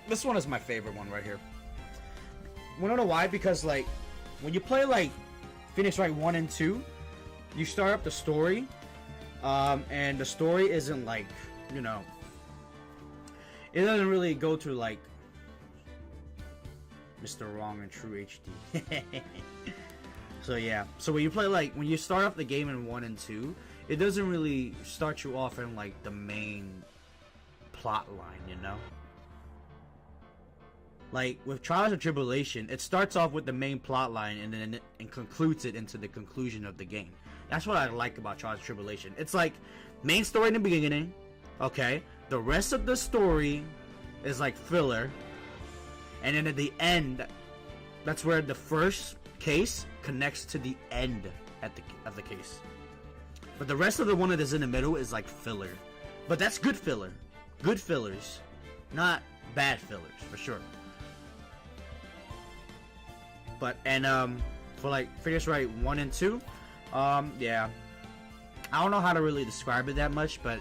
This one is my favorite one right here. Wanna know why? Because like when you play like Phoenix Wright 1 and 2, you start up the story, and the story isn't like, you know, it doesn't really go to like Mr. Wrong and True HD. So yeah, so when you play like when you start off the game in 1 and 2, it doesn't really start you off in like the main plot line, you know. Like with Trials and Tribulation, it starts off with the main plot line and then it concludes it into the conclusion of the game. That's what I like about Trials and Tribulation. It's like main story in the beginning, okay. The rest of the story is like filler, and then at the end, that's where the first case connects to the end of the case. But the rest of the one that is in the middle is like filler. But that's good filler. Good fillers. Not bad fillers, for sure. But, and, for like Phoenix Wright 1 and 2, yeah. I don't know how to really describe it that much, but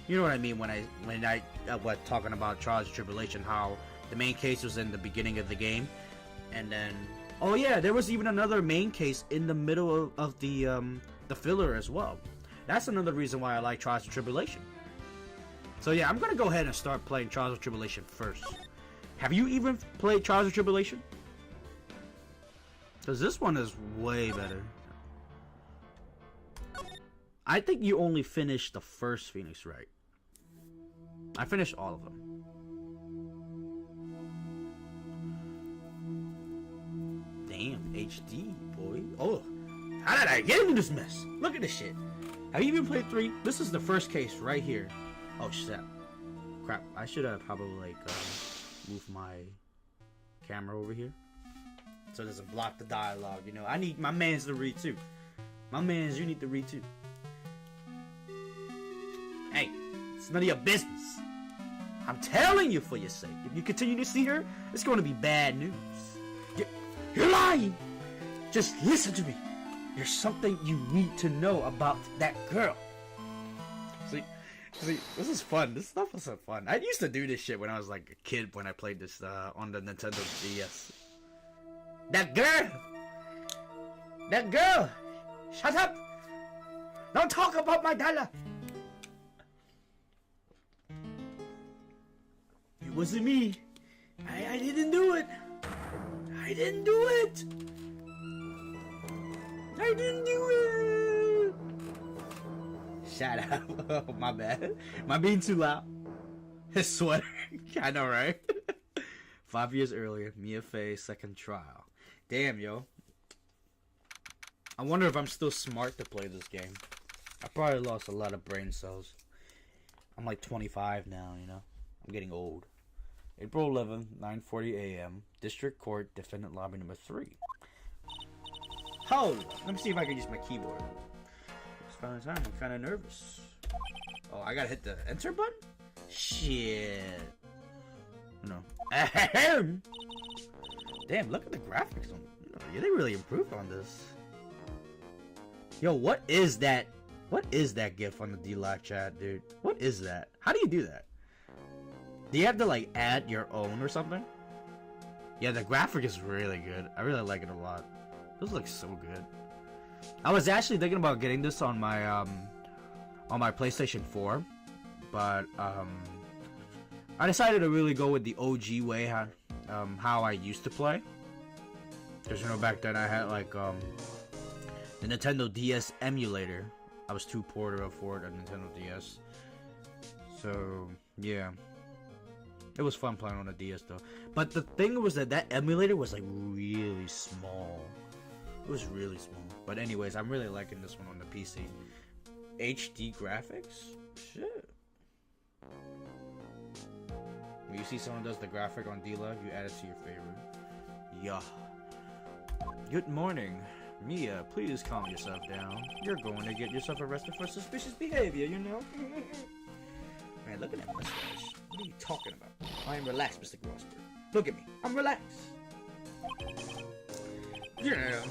you know what I mean when I talking about Trials and Tribulation, how the main case was in the beginning of the game, and then, oh yeah, there was even another main case in the middle of the filler as well. That's another reason why I like Trials and Tribulation. So yeah, I'm gonna go ahead and start playing Trials and Tribulation first. Have you even played Trials and Tribulation? Because this one is way better. I think you only finished the first Phoenix Wright. I finished all of them. Damn, HD, boy. Oh, how did I get into this mess? Look at this shit. Have you even played 3? This is the first case right here. Oh, shit. Crap. I should have probably, like, moved my camera over here, so it doesn't block the dialogue, you know. I need my mans to read, too. My mans, you need to read, too. Hey, it's none of your business. I'm telling you for your sake. If you continue to see her, it's going to be bad news. You're lying. Just listen to me. There's something you need to know about that girl. See, this is fun. This stuff is so fun. I used to do this shit when I was like a kid when I played this on the Nintendo DS. That girl! That girl! Shut up! Don't talk about my dollar! It wasn't me. I didn't do it. I didn't do it. I didn't do it. Shut up. Oh, my bad. Am I being too loud? His sweater. I know, right? 5 years earlier, Mia Fey's second trial. Damn, yo. I wonder if I'm still smart to play this game. I probably lost a lot of brain cells. I'm like 25 now, you know. I'm getting old. April 11th, 9:40 a.m. District Court, Defendant Lobby number 3. Hold on. Let me see if I can use my keyboard. It's finally time. I'm kind of nervous. Oh, I gotta hit the enter button? Shit. No. Ahem. Damn, look at the graphics on. Yeah, they really improved on this. Yo, what is that? What is that GIF on the dlive chat, dude? What is that? How do you do that? Do you have to like add your own or something? Yeah, the graphic is really good. I really like it a lot. This looks so good. I was actually thinking about getting this on my PlayStation 4, but I decided to really go with the OG way how I used to play. Cause you know back then I had like the Nintendo DS emulator. I was too poor to afford a Nintendo DS. So yeah. It was fun playing on the DS though. But the thing was that emulator was like really small. It was really small. But anyways, I'm really liking this one on the PC. HD graphics? Shit. When you see someone does the graphic on dlive, you add it to your favorite. Yeah. Good morning. Mia, please calm yourself down. You're going to get yourself arrested for suspicious behavior, you know? Man, look at that mustache. What are you talking about? I am relaxed, Mr. Grossberg. Look at me. I'm relaxed. Yeah.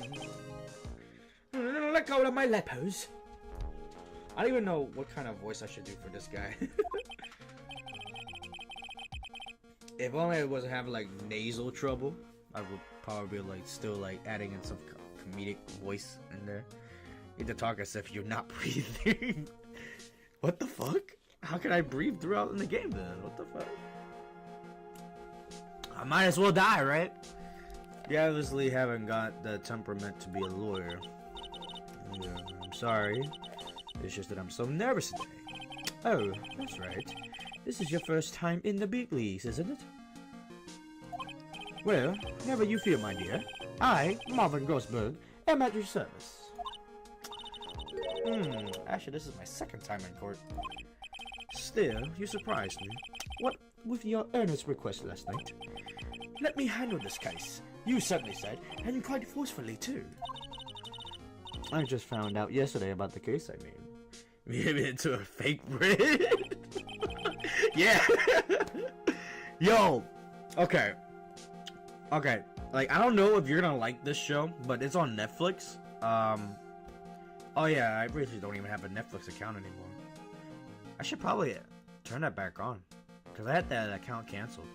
Let go of my lepers. I don't even know what kind of voice I should do for this guy. If only I wasn't having like nasal trouble, I would probably be like still like adding in some comedic voice in there. You have to talk as if you're not breathing. What the fuck? How can I breathe throughout in the game then? What the fuck? I might as well die, right? You obviously haven't got the temperament to be a lawyer. Yeah, I'm sorry. It's just that I'm so nervous today. Oh, that's right. This is your first time in the big leagues, isn't it? Well, never you fear, my dear. I, Marvin Grossberg, am at your service. Actually, this is my second time in court. Still, you surprised me. What with your earnest request last night? Let me handle this case. You certainly said, and quite forcefully, too. I just found out yesterday about the case, I mean. Maybe into a fake bread? Yeah. Yo. Okay. Okay. Like, I don't know if you're gonna like this show, but it's on Netflix. Oh yeah, I really don't even have a Netflix account anymore. I should probably turn that back on, because I had that account canceled.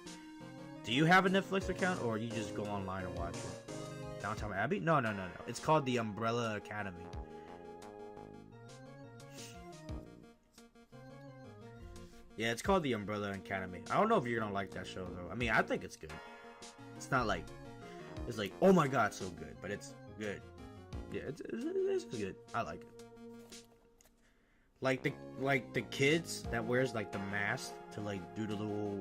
Do you have a Netflix account, or you just go online and watch it? Downtown Abbey? No. It's called The Umbrella Academy. Yeah, it's called The Umbrella Academy. I don't know if you're gonna like that show, though. I mean, I think it's good. It's not like, it's like, oh my god, so good, but it's good. Yeah, it's good. I like it. Like the kids that wears like the mask to like do the little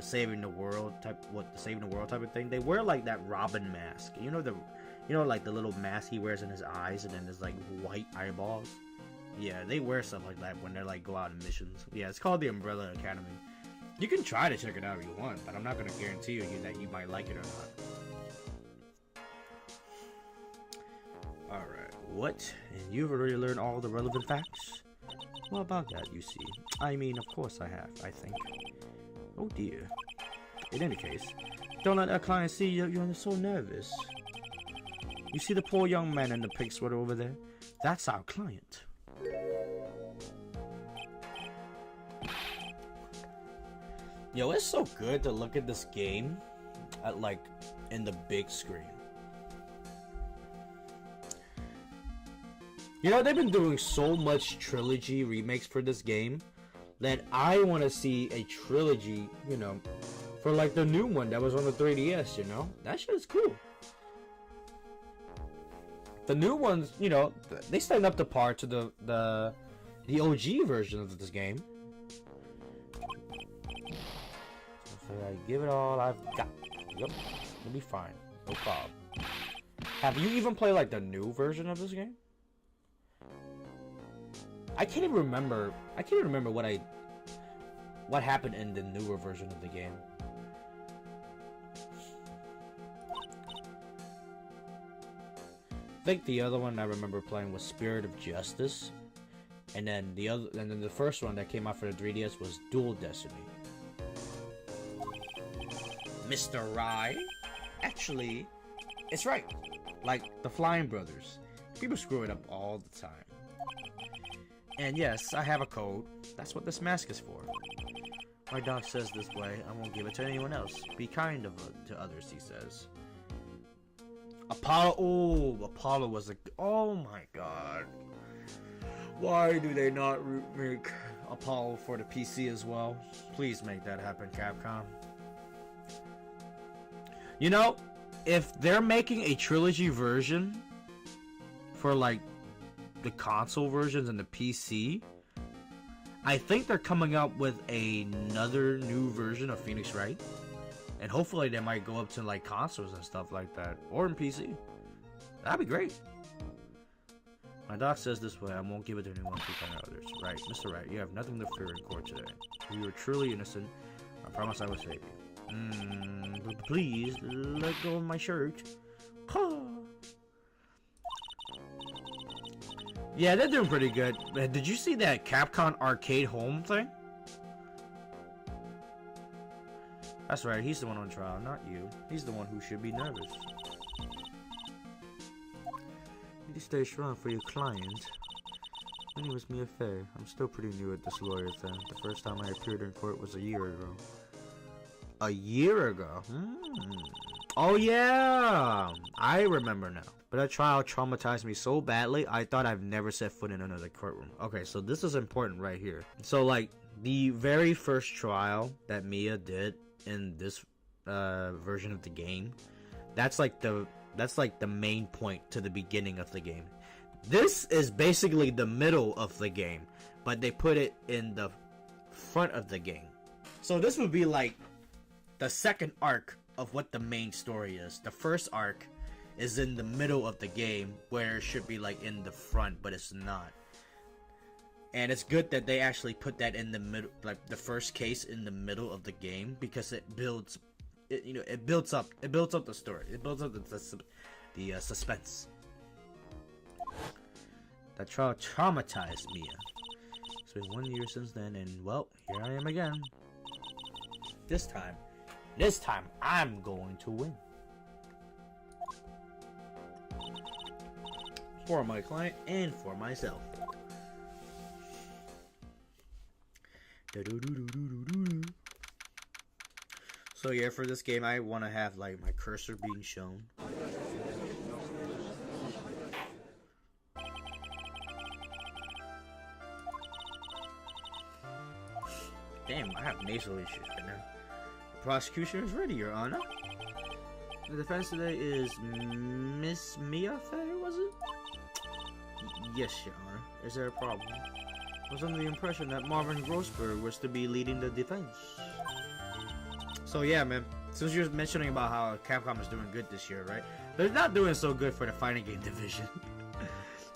saving the world type, saving the world type of thing. They wear like that Robin mask. You know like the little mask he wears in his eyes, and then there's like white eyeballs. Yeah, they wear stuff like that when they're like go out on missions. Yeah, it's called The Umbrella Academy. You can try to check it out if you want, but I'm not gonna guarantee you that you might like it or not. Alright, what? And you've already learned all the relevant facts? Well, about that, you see. I mean, of course I have, I think. Oh dear. In any case, don't let a client see you're so nervous. You see the poor young man in the pink sweater over there? That's our client. Yo, it's so good to look at this game at like in the big screen. You know, they've been doing so much Trilogy remakes for this game that I want to see a Trilogy, you know, for like the new one that was on the 3DS, you know? That shit is cool. The new ones, you know, they stand up to par to the OG version of this game. So I give it all I've got. Yep, it'll be fine. No problem. Have you even played like the new version of this game? I can't even remember what happened in the newer version of the game. I think the other one I remember playing was Spirit of Justice, and then the first one that came out for the 3DS was Dual Destiny. Mr. Wright? Actually, it's right. Like the Flying Brothers. People screw it up all the time. And yes, I have a code. That's what this mask is for. My doc says this way, I won't give it to anyone else. Be kind to others, he says. Apollo, oh, Apollo was a, oh my god. Why do they not make Apollo for the PC as well? Please make that happen, Capcom. You know, if they're making a Trilogy version for like the console versions and the PC, I think they're coming up with another new version of Phoenix Wright, and hopefully they might go up to like consoles and stuff like that, or in PC. That'd be great. My doc says this way, I won't give it to anyone to find others. Right, Mr. Wright, you have nothing to fear in court today. You are truly innocent. I promise I will save you. But please let go of my shirt. Yeah, they're doing pretty good. Did you see that Capcom Arcade Home thing? That's right, he's the one on trial, not you. He's the one who should be nervous. You need to stay strong for your client. When he was me affair, I'm still pretty new at this lawyer thing. The first time I appeared in court was a year ago. A year ago. Oh yeah, I remember now. But that trial traumatized me so badly, I thought I've never set foot in another courtroom. Okay, so this is important right here. So like the very first trial that Mia did in this version of the game, that's like the main point to the beginning of the game. This is basically the middle of the game, but they put it in the front of the game. So this would be like the second arc of what the main story is. The first arc is in the middle of the game, where it should be like in the front, but it's not. And it's good that they actually put that in the middle, like the first case in the middle of the game, because it builds, it builds up the story. It builds up the suspense. That trial traumatized Mia. It's been 1 year since then, and well, here I am again. This time, I'm going to win. For my client and for myself. So yeah, for this game, I want to have like my cursor being shown. Damn, I have nasal issues right now. The prosecution is ready, Your Honor. The defense today is Miss Mia Faye, was it? Yes, Your Honor. Is there a problem? I was under the impression that Marvin Grossberg was to be leading the defense. So yeah, man. Since you're mentioning about how Capcom is doing good this year, right? They're not doing so good for the fighting game division.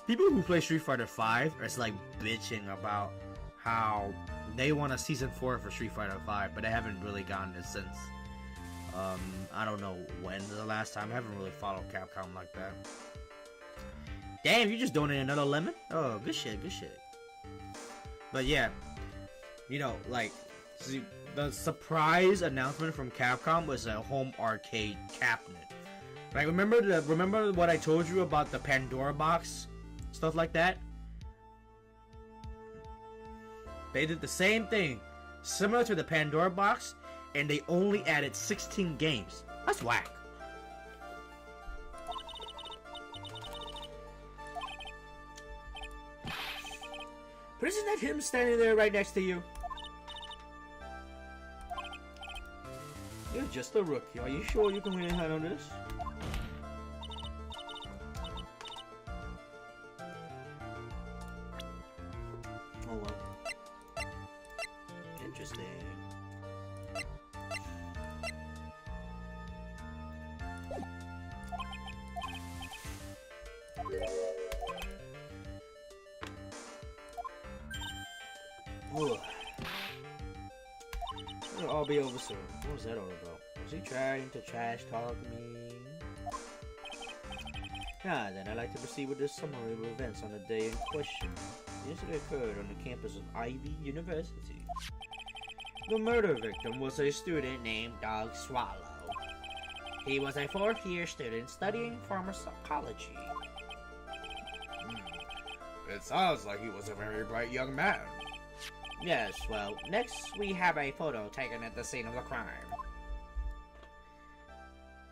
People who play Street Fighter V are just like bitching about how they want a Season 4 for Street Fighter V, but they haven't really gotten it since. I don't know when the last time. I haven't really followed Capcom like that. Damn, you just donated another lemon? Oh, good shit, good shit. But yeah, you know, like, see, the surprise announcement from Capcom was a home arcade cabinet. Like, remember what I told you about the Pandora box? Stuff like that? They did the same thing, similar to the Pandora box, and they only added 16 games. That's whack. But isn't that him standing there right next to you? You're just a rookie. Are you sure you can win a hand on this? Oh well. Interesting. Ugh. It'll all be over soon. What was that all about? Was he trying to trash talk me? Then I'd like to proceed with this summary of events on the day in question. The incident occurred on the campus of Ivy University. The murder victim was a student named Dog Swallow. He was a 4th-year student studying pharmacology. It sounds like he was a very bright young man. Yes, well, next we have a photo taken at the scene of the crime.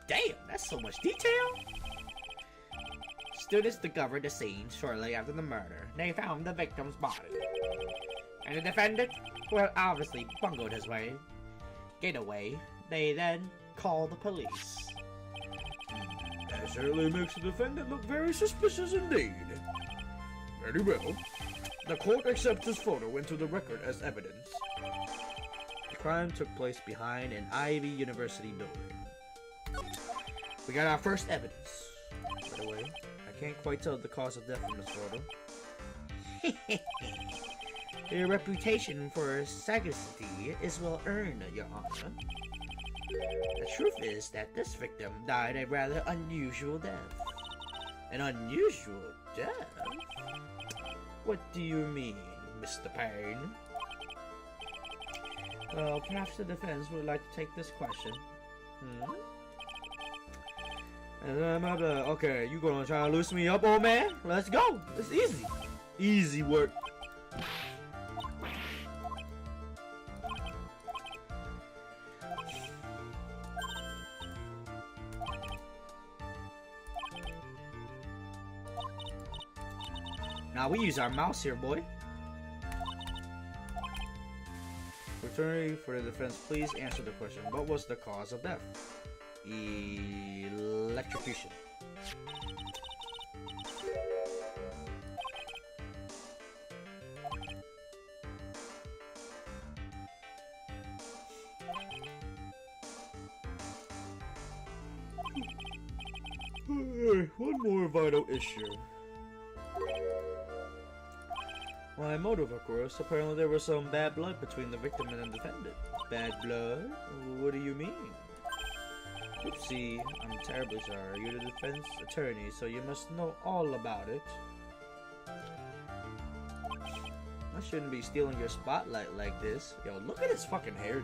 Damn, that's so much detail! Students discovered the scene shortly after the murder. They found the victim's body. And the defendant, who had obviously bungled his getaway, they then called the police. That certainly makes the defendant look very suspicious indeed. Very well. The court accepts this photo into the record as evidence. The crime took place behind an Ivy University building. We got our first evidence. By the way, I can't quite tell the cause of death from this photo. Your reputation for sagacity is well earned, Your Honor. The truth is that this victim died a rather unusual death. An unusual death? What do you mean, Mr. Payne? Well, perhaps the defense would like to take this question. Okay, you gonna try to loosen me up, old man? Let's go. It's easy. Easy work. Now we use our mouse here, boy. Attorney for the defense, please answer the question. What was the cause of death? Electrocution. One more vital issue. My motive, of course. Apparently there was some bad blood between the victim and the defendant. Bad blood? What do you mean? Oopsie, I'm terribly sorry. You're the defense attorney, so you must know all about it. I shouldn't be stealing your spotlight like this. Yo, look at his fucking hairdo.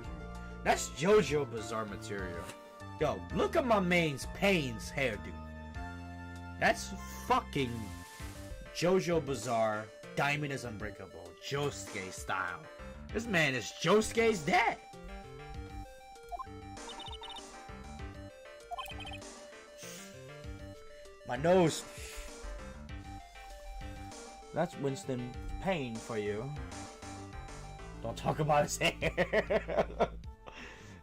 That's JoJo material. Yo, look at my man's Pain's hairdo. That's fucking JoJo Bizarre, Diamond is Unbreakable, Josuke style. This man is Josuke's dad. My nose. That's Winston Pain for you. Don't talk about his hair.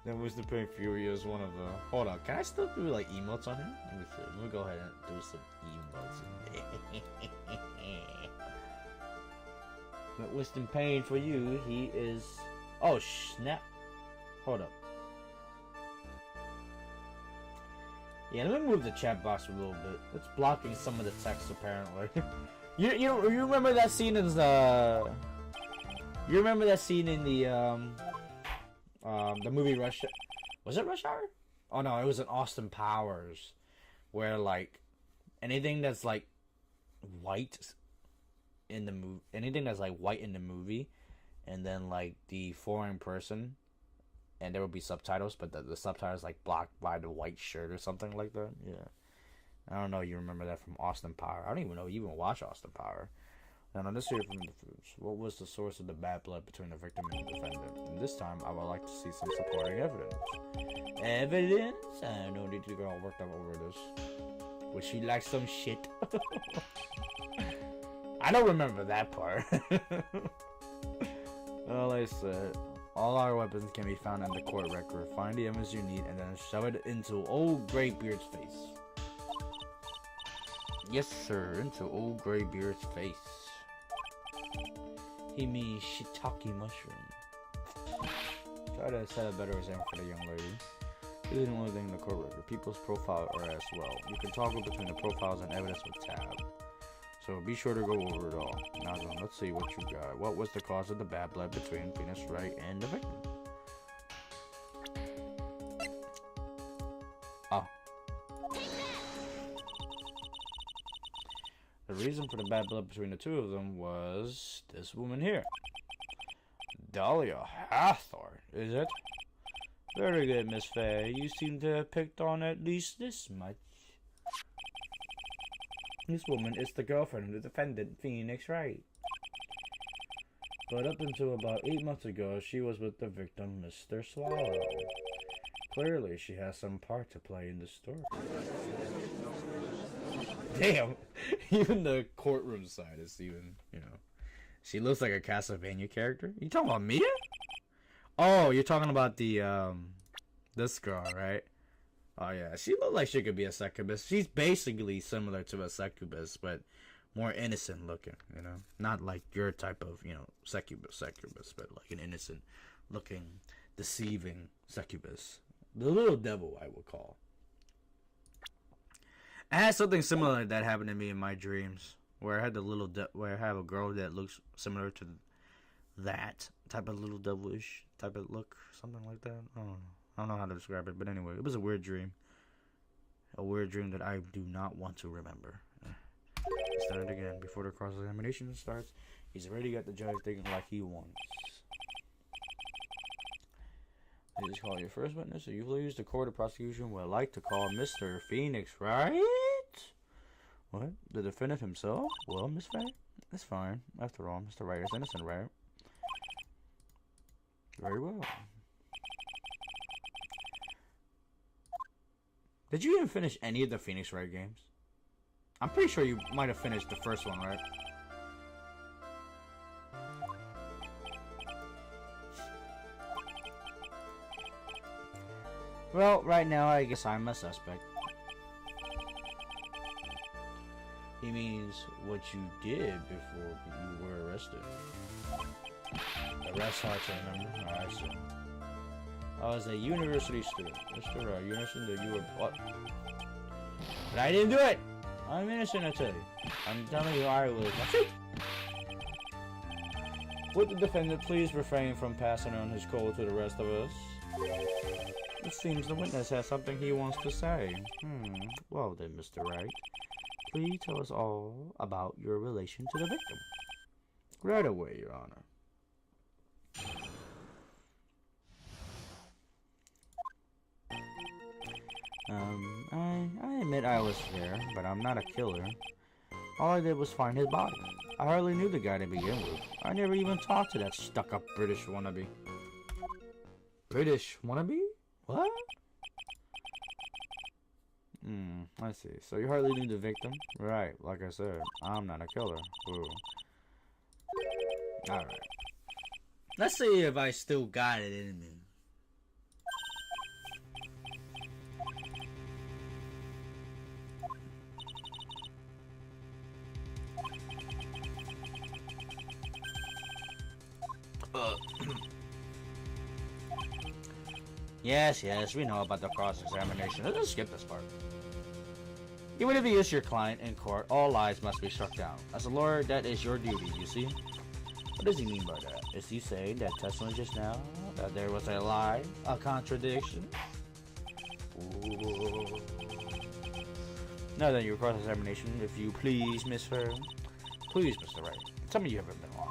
That Winston Pain Fury is one of the... Hold on, can I still do like emotes on him? Let me see. Let me go ahead and do some emotes. But Winston Pain for you, he is... Oh snap. Hold up. Yeah, let me move the chat box a little bit. It's blocking some of the text apparently. you remember that scene in the... You remember that scene in the movie Rush... Was it Rush Hour? Oh no, it was in Austin Powers. Where like, anything that's like white in the movie... Anything that's like white in the movie, and then like the foreign person, and there would be subtitles, but the subtitles like blocked by the white shirt or something like that. Yeah. I don't know, you remember that from Austin Power. I don't even know you even watch Austin Power. Now, let's hear from the fruits. What was the source of the bad blood between the victim and the defendant? And this time, I would like to see some supporting evidence. Evidence? I don't need to get all worked up over this. Would she like some shit? I don't remember that part. Well, I said, all our weapons can be found in the court record. Find the evidence you need and then shove it into old Greybeard's face. Yes, sir, into old Greybeard's face. He means shiitake mushroom. Try to set a better example for the young lady. This isn't the only thing in the court record. People's profile are as well. You can toggle between the profiles and evidence with tab. So be sure to go over it all. Now then, let's see what you got. What was the cause of the bad blood between Phoenix Wright and the victim? Ah. The reason for the bad blood between the two of them was this woman here. Dahlia Hathor, is it? Very good, Miss Faye. You seem to have picked on at least this much. This woman is the girlfriend of the defendant, Phoenix Wright. But up until about 8 months ago, she was with the victim, Mr. Swallow. Clearly, she has some part to play in the story. Damn! Even the courtroom side is even, you know... She looks like a Castlevania character. You talking about Mia? Oh, you're talking about the, this girl, right? Oh, yeah. She looked like she could be a succubus. She's basically similar to a succubus, but more innocent looking, you know? Not like your type of, you know, succubus, but like an innocent looking, deceiving succubus. The little devil, I would call. I had something similar like that happen to me in my dreams, where I had where I have a girl that looks similar to that type of little devilish type of look, something like that. I don't know how to describe it, but anyway, it was a weird dream. A weird dream that I do not want to remember. Start it again. Before the cross-examination starts, he's already got the judge thinking like he wants. They just call your first witness, so you please, the court of prosecution would like to call Mr. Phoenix, right? What? The defendant himself? Well, Miss Faye? That's fine. After all, Mr. Wright is innocent, right? Very well. Did you even finish any of the Phoenix Wright games? I'm pretty sure you might have finished the first one, right? Well, right now I guess I'm a suspect. He means what you did before you were arrested. The rest hard to remember. I see. I was a university student. Mr. Wright, you understand that you were what? But I didn't do it! I'm innocent, I tell you. I'm telling you I was. Would the defendant please refrain from passing on his call to the rest of us? It seems the witness has something he wants to say. Well then, Mr. Wright. Please tell us all about your relation to the victim. Right away, Your Honor. I admit I was there, but I'm not a killer. All I did was find his body. I hardly knew the guy to begin with. I never even talked to that stuck-up British wannabe. British wannabe? What? I see. So you hardly knew the victim? Right, like I said, I'm not a killer. Ooh. Alright. Let's see if I still got it in me. Yes, we know about the cross-examination. Let's just skip this part. Even if he is your client in court, all lies must be struck down. As a lawyer, that is your duty, you see? What does he mean by that? Is he saying that testimony just now, that there was a lie, a contradiction? Ooh. Now then, your cross-examination, if you please, Miss Fair. Please, Mr. Wright. Tell me you haven't been lying.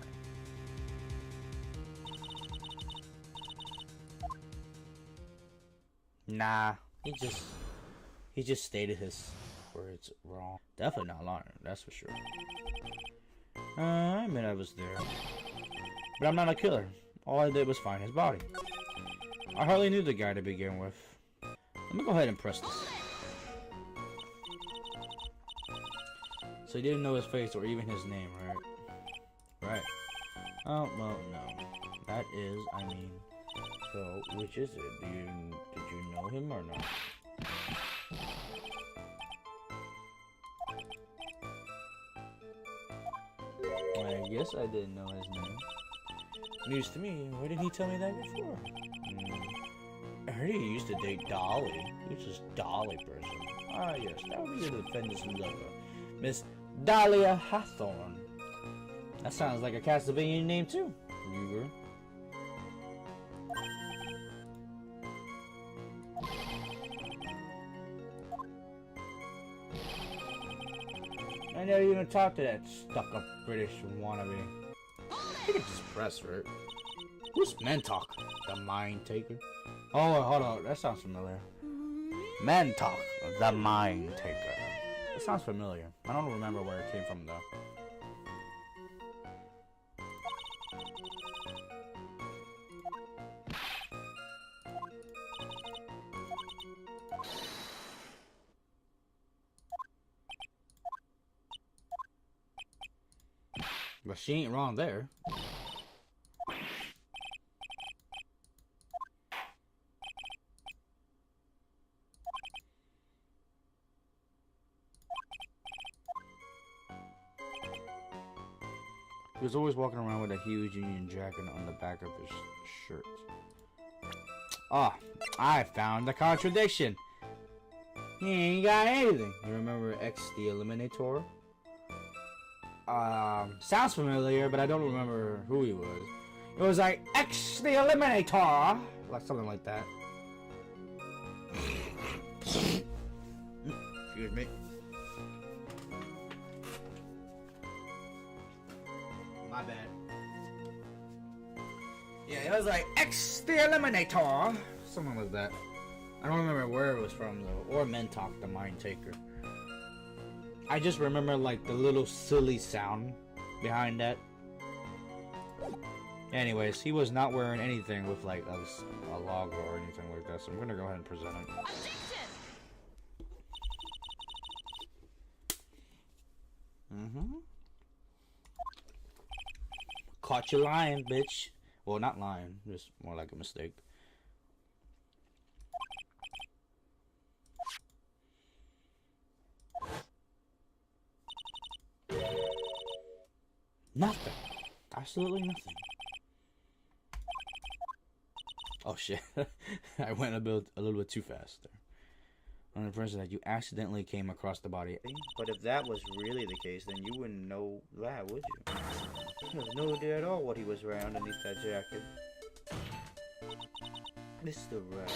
Nah, he just stated his words wrong. Definitely not lying, that's for sure. I admit I was there, but I'm not a killer. All I did was find his body. I hardly knew the guy to begin with. Let me go ahead and press this. So you didn't know his face or even his name, right? Right. Oh, well, no. That is, I mean... So, which is it? Did you know him or not? I guess I didn't know his name. News to me. Why didn't he tell me that before? I heard he used to date Dolly. Who's this Dolly person? Ah, yes, that would be the defendant's lover, Miss Dahlia Hathorne. That sounds like a Castlevania name too. Weaver. I never even talked to that stuck-up British wannabe. I think it's just press, right? Who's Mentok? The Mind Taker? Oh, hold on. That sounds familiar. Mentok, the Mind Taker. It sounds familiar. I don't remember where it came from, though. But she ain't wrong there. He was always walking around with a huge Union Jack on the back of his shirt. Ah, I found the contradiction. He ain't got anything. You remember X the Eliminator? Sounds familiar, but I don't remember who he was. It was like X the Eliminator, like something like that. Excuse me. My bad. Yeah, it was like X the Eliminator, something like that. I don't remember where it was from though, or Mentok the Mind Taker. I just remember like the little silly sound behind that. Anyways, he was not wearing anything with like a logo or anything like that, so I'm gonna go ahead and present it. Caught you lying, bitch. Well, not lying, just more like a mistake. Nothing. Absolutely nothing. Oh shit. I went a little bit too fast there. On the person that you accidentally came across the body. But if that was really the case, then you wouldn't know that, would you? You have no idea at all what he was wearing underneath that jacket. Mr. Wright,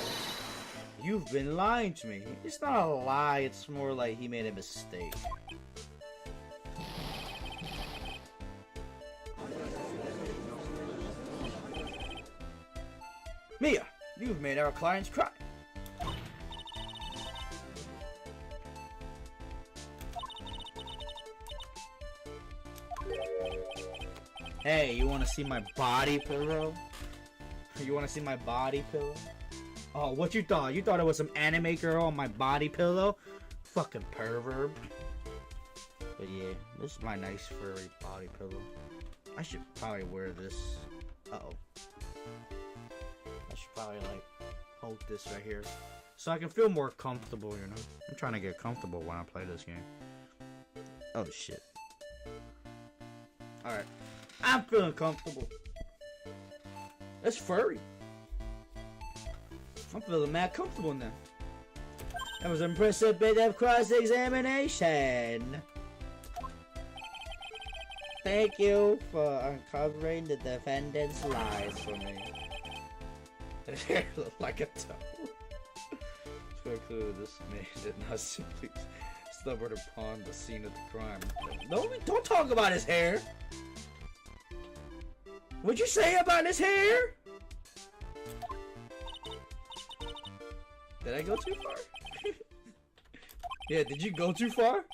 you've been lying to me. It's not a lie, it's more like he made a mistake. Mia, you've made our clients cry. Hey, you wanna see my body pillow? You wanna see my body pillow? Oh, what you thought? You thought it was some anime girl on my body pillow? Fucking pervert. But yeah, this is my nice furry body pillow. I should probably wear this. Uh-oh. I should probably like hold this right here so I can feel more comfortable, you know? I'm trying to get comfortable when I play this game. Oh shit. Alright. I'm feeling comfortable. That's furry. I'm feeling mad comfortable now. That was an impressive bit of cross-examination. Thank you for uncovering the defendant's lies for me. His hair looked like a toe. It's very clear this man did not simply stumble upon the scene of the crime. No, don't talk about his hair. What'd you say about his hair? Did I go too far? Yeah, did you go too far?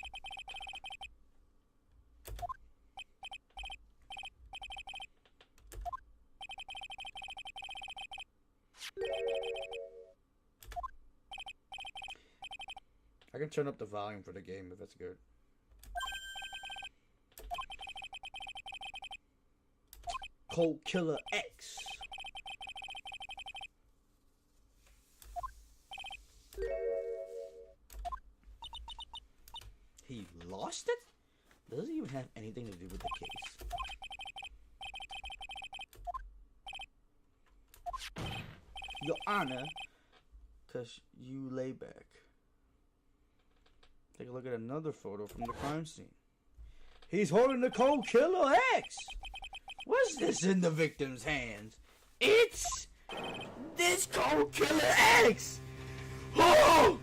I can turn up the volume for the game if that's good. Cold Killer X. He lost it? Doesn't even have anything to do with the case. Your Honor, cause you lay back. Take a look at another photo from the crime scene. He's holding the Cold Killer X. What's this in the victim's hands? It's this Cold Killer X. Oh!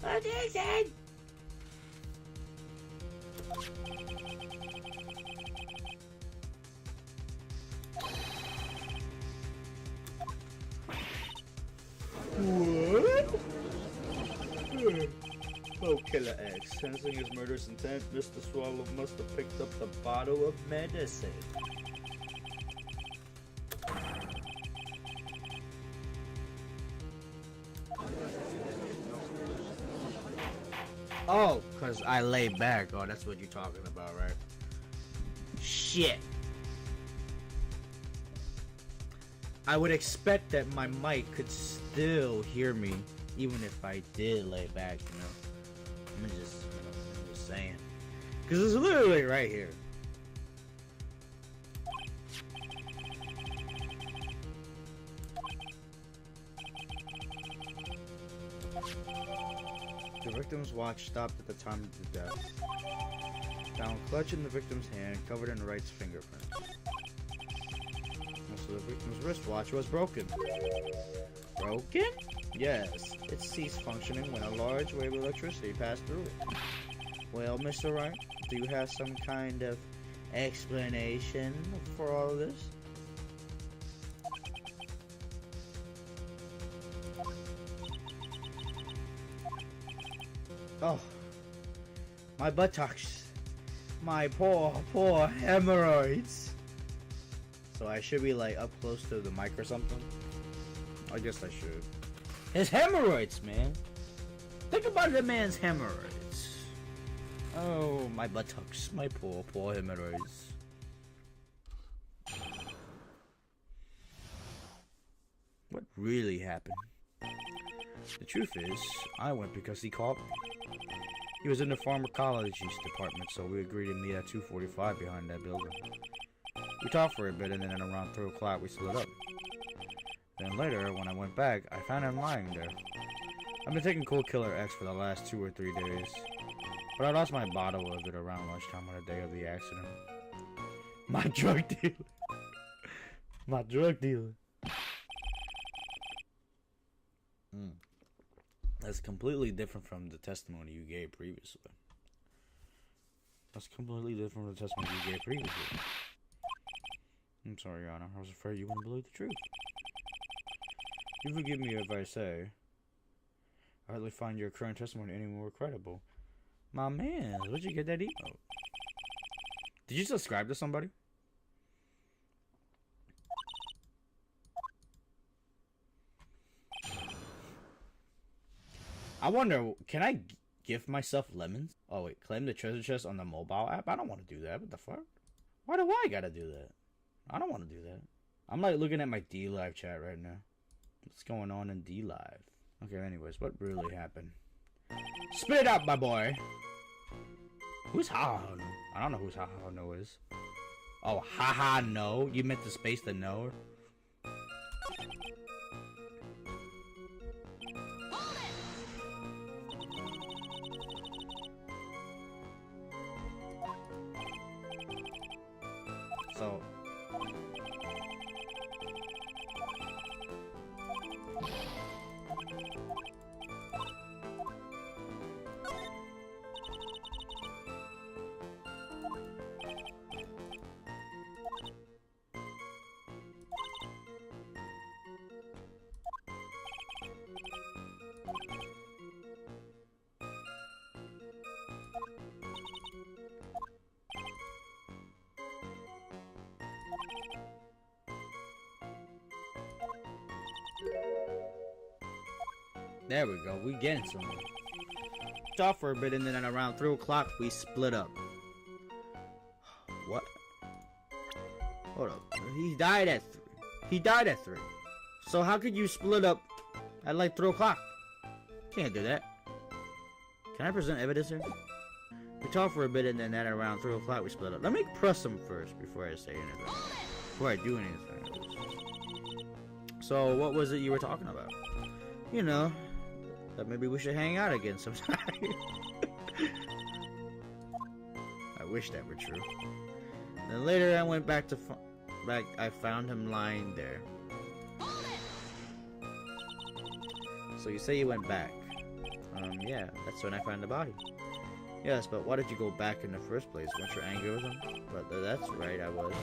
Addiction! What? Oh, Killer X. Sensing his murderous intent, Mr. Swallow must have picked up the bottle of medicine. Oh, because I lay back. Oh, that's what you're talking about, right? Shit. I would expect that my mic could still hear me, even if I did lay back, you know? I'm just saying. Because it's literally right here. The victim's watch stopped at the time of the death. Found clutch in the victim's hand, covered in Wright's fingerprints. Also, the victim's wristwatch was broken. Broken? Yes. It ceased functioning when a large wave of electricity passed through it. Well, Mr. Wright, do you have some kind of explanation for all of this? Oh, my buttocks. My poor hemorrhoids. So I should be like up close to the mic or something? I guess I should. His hemorrhoids, man. Think about the man's hemorrhoids. Oh, my buttocks. My poor hemorrhoids. What really happened. The truth is, I went because he called me. He was in the pharmacology department, so we agreed to meet at 2:45 behind that building. We talked for a bit, and then at around 3 o'clock we split up. Then later, when I went back, I found him lying there. I've been taking Cold Killer X for the last 2 or 3 days, but I lost my bottle of it around lunchtime on the day of the accident. My drug dealer. My drug dealer. That's completely different from the testimony you gave previously. That's completely different from the testimony you gave previously. I'm sorry, Your Honor. I was afraid you wouldn't believe the truth. You forgive me if I say I hardly find your current testimony any more credible. My man, where'd you get that email? Did you subscribe to somebody? I wonder, can I gift myself lemons? Oh wait, claim the treasure chest on the mobile app? I don't want to do that. What the fuck? Why do I gotta do that? I don't want to do that. I'm like looking at my dlive chat right now. What's going on in dlive? Okay, anyways, what really happened? Spit it out, my boy! Who's Ha-Ha-No? I don't know who's Ha-Ha-No is. Oh, Ha-Ha-No? You meant to space the no? So... There we go, we getting somewhere. Talked for a bit, and then at around 3 o'clock, we split up. What? Hold up. He died at 3. He died at 3. So how could you split up at like 3 o'clock? Can't do that. Can I present evidence here? We talked for a bit, and then at around 3 o'clock, we split up. Let me press him first before I say anything. Before I do anything. So what was it you were talking about? You know, that maybe we should hang out again sometime. I wish that were true. Then later I went back to I found him lying there. So you say you went back? Yeah, that's when I found the body. Yes, but why did you go back in the first place? Weren't you angry with him? But that's right, I was.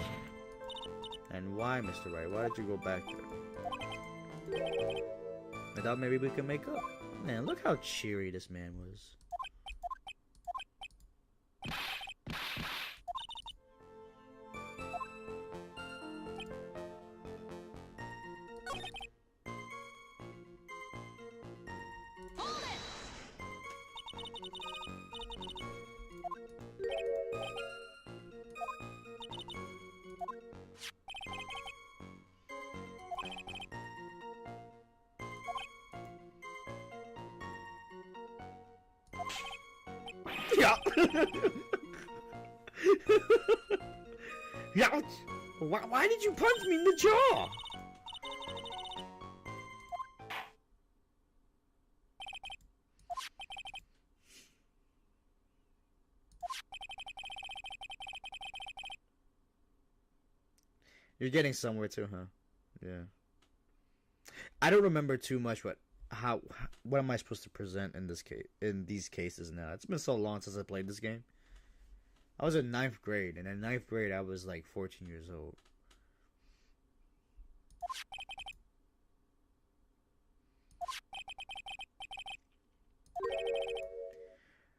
And why, Mr. Wright? Why did you go back there? I thought maybe we could make up. Man, look how cheery this man was. Yeah. Yeah. Why did you punch me in the jaw? You're getting somewhere too, huh? Yeah. I don't remember too much what am I supposed to present in this case, in these cases now? It's been so long since I played this game. I was in 9th grade, and in 9th grade I was like 14 years old.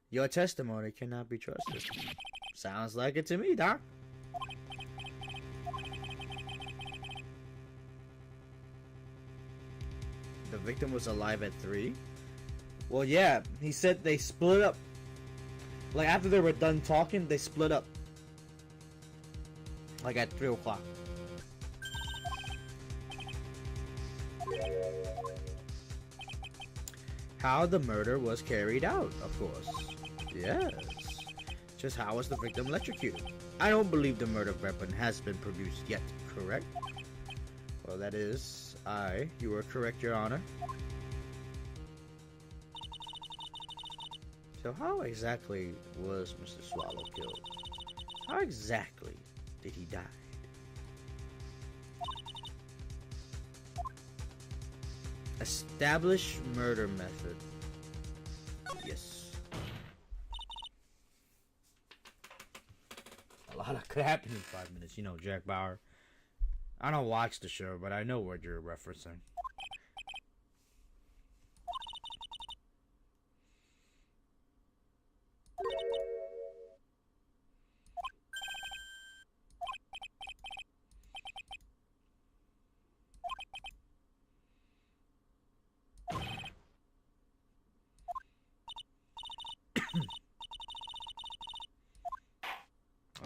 Your testimony cannot be trusted. Sounds like it to me, Doc. The victim was alive at 3? Well, yeah, he said they split up. Like, after they were done talking, they split up. Like, at 3 o'clock. how the murder was carried out, of course. Yes. Just how was the victim electrocuted? I don't believe the murder weapon has been produced yet, correct? Well, that is, you are correct, Your Honor. So how exactly was Mr. Swallow killed? How exactly did he die? Establish murder method. Yes. A lot could happen in 5 minutes. You know, Jack Bauer. I don't watch the show, but I know what you're referencing.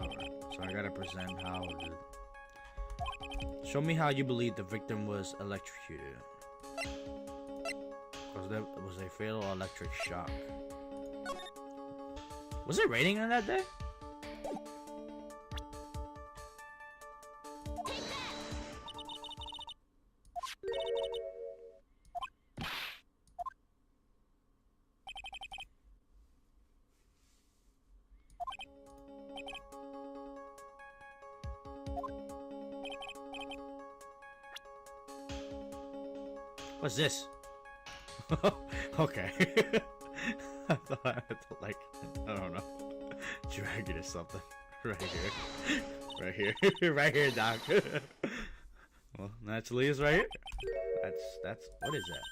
Alright, so I gotta present how the... Show me how you believe the victim was electrocuted. Because that was a fatal electric shock. Was it raining on that day? What's this? Okay. I thought I had to, like, I don't know, drag it or something. Right here. Right here. Right here, Doc. Well, naturally it's right here. That's, what is that?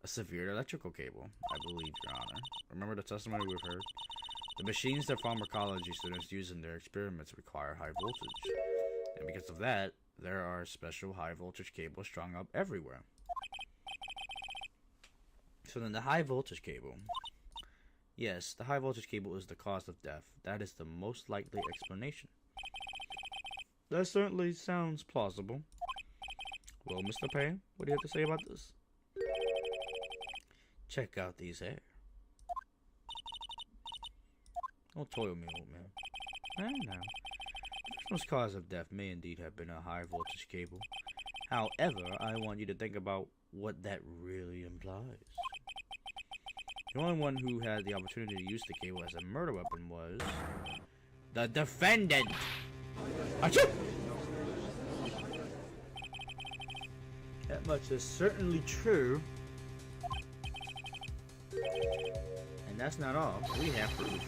A severe electrical cable, I believe, Your Honor. Remember the testimony we've heard? The machines that pharmacology students use in their experiments require high voltage. And because of that, there are special high voltage cables strung up everywhere. So then the high voltage cable. Yes, the high voltage cable is the cause of death. That is the most likely explanation. That certainly sounds plausible. Well, Mr. Payne, what do you have to say about this? Check out these hair. Don't toil me, old man. Now, the victim's cause of death may indeed have been a high voltage cable. However, I want you to think about what that really implies. The only one who had the opportunity to use the cable as a murder weapon was the defendant. Achoo! That much is certainly true. And that's not all. We have proof.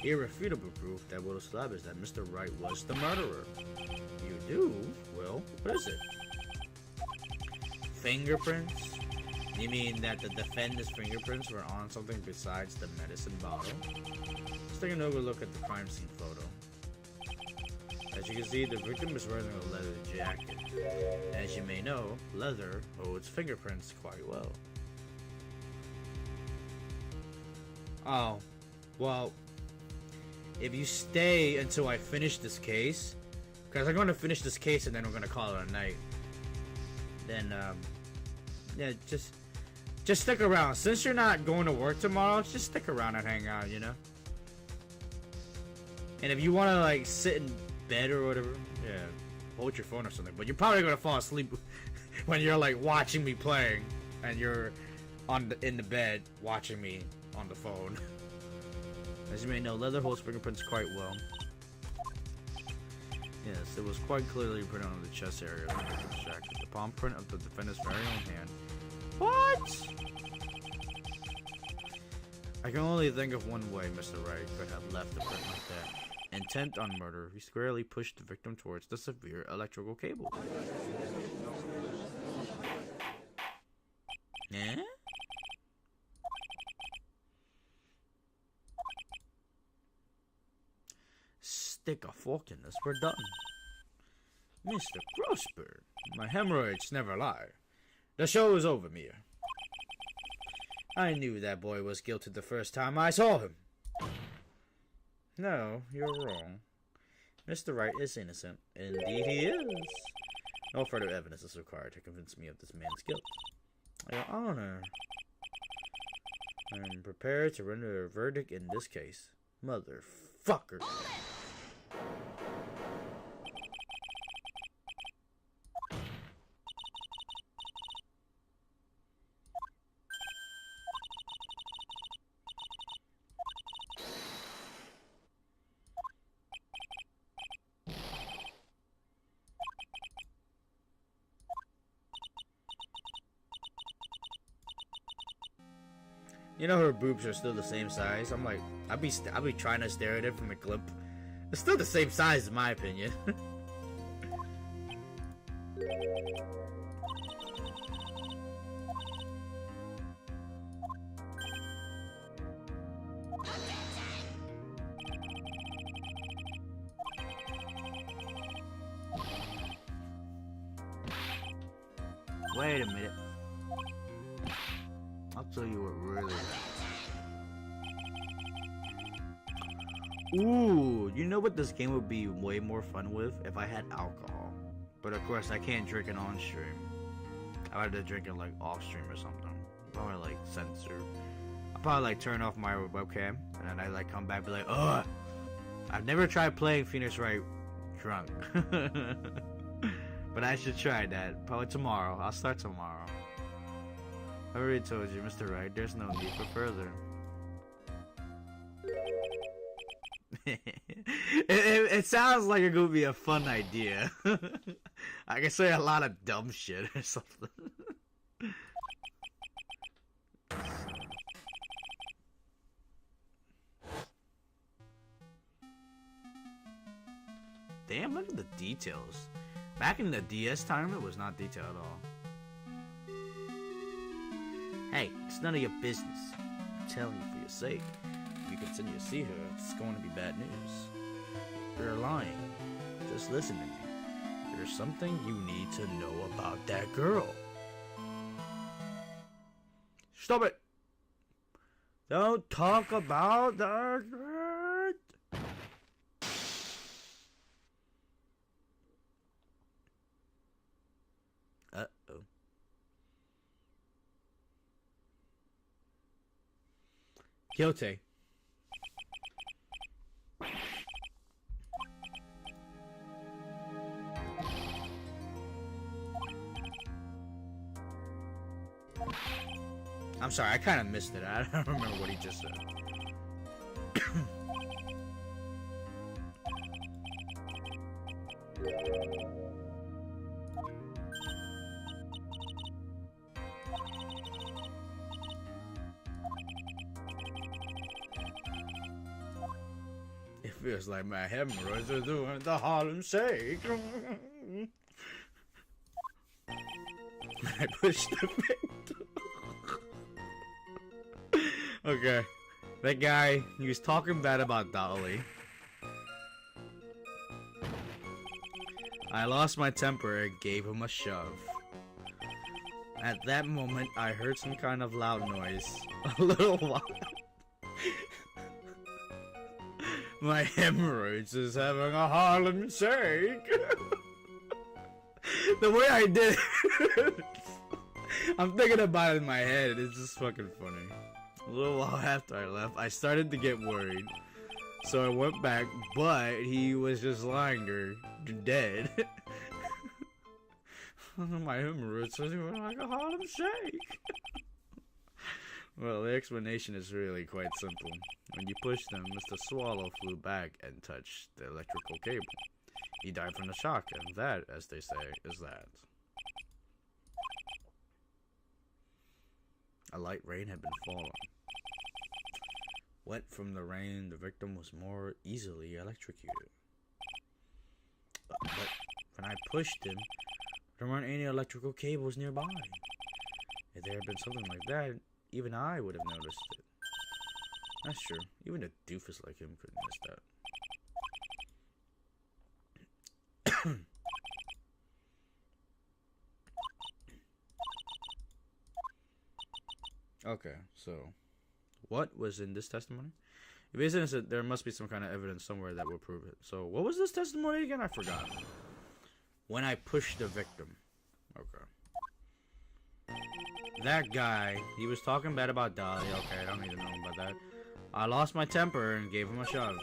Irrefutable proof that will establish that Mr. Wright was the murderer. You do? Well, what is it? Fingerprints? You mean that the defendant's fingerprints were on something besides the medicine bottle? Let's take another look at the crime scene photo. As you can see, the victim is wearing a leather jacket. As you may know, leather holds fingerprints quite well. Oh, well, if you stay until I finish this case, because I'm going to finish this case and then we're going to call it a night, then, yeah, just stick around. Since you're not going to work tomorrow, just stick around and hang out, you know? And if you want to, like, sit in bed or whatever, yeah, hold your phone or something. But you're probably going to fall asleep when you're, like, watching me playing and you're in the bed watching me on the phone. As you may know, leather holds fingerprints quite well. Yes, it was quite clearly printed on the chest area of the victim's jacket. The palm print of the defendant's very own hand. What? I can only think of one way Mr. Wright could have left the print like that. Intent on murder, he squarely pushed the victim towards the severe electrical cable. Eh? Stick a fork in this, we're done. Mr. Prosper, my hemorrhoids never lie. The show is over, Mia. I knew that boy was guilty the first time I saw him. No, you're wrong. Mr. Wright is innocent. Indeed he is. No further evidence is required to convince me of this man's guilt. Your Honor. I'm prepared to render a verdict in this case. Motherfucker. You know her boobs are still the same size. I'm like, I'll be trying to stare at it from a clip. It's still the same size in my opinion. Wait a minute. I'll tell you what really. Ooh, you know what this game would be way more fun with if I had alcohol. But of course I can't drink it on stream. I had to drink it like off stream or something. Probably like censor. I'll probably like turn off my webcam and then I like come back and be like, ugh. I've never tried playing Phoenix Wright drunk. But I should try that. Probably tomorrow. I'll start tomorrow. I already told you, Mr. Wright, there's no need for further. it sounds like it could be a fun idea. I can say a lot of dumb shit or something. Damn, look at the details. Back in the DS time, it was not detailed at all. Hey, it's none of your business. I'm telling you for your sake. If you continue to see her, it's going to be bad news. You're lying. Just listen to me. There's something you need to know about that girl. Stop it! Don't talk about that girl! Uh-oh. Kyote. I'm sorry, I kind of missed it. I don't remember what he just said. It feels like my hemorrhoids are doing the Harlem Shake. I pushed the victim. Okay. That guy, he was talking bad about Dolly. I lost my temper and gave him a shove. At that moment, I heard some kind of loud noise. A little while. My hemorrhoids is having a Harlem Shake. The way I did it, I'm thinking about it in my head. It's just fucking funny. A little while after I left, I started to get worried. So I went back, but he was just lying there, dead. My hemorrhoids are doing like a Harlem Shake. Well, the explanation is really quite simple. When you pushed him, Mr. Swallow flew back and touched the electrical cable. He died from the shock, and that, as they say, is that. A light rain had been falling. Wet from the rain, the victim was more easily electrocuted. But when I pushed him, there weren't any electrical cables nearby. If there had been something like that, even I would have noticed it. That's true. Even a doofus like him couldn't miss that. Okay, so what was in this testimony? If it's innocent, there must be some kind of evidence somewhere that will prove it. So what was this testimony again? I forgot. When I pushed the victim. Okay. That guy, he was talking bad about Dolly. Okay, I don't need to know about that. I lost my temper and gave him a shove.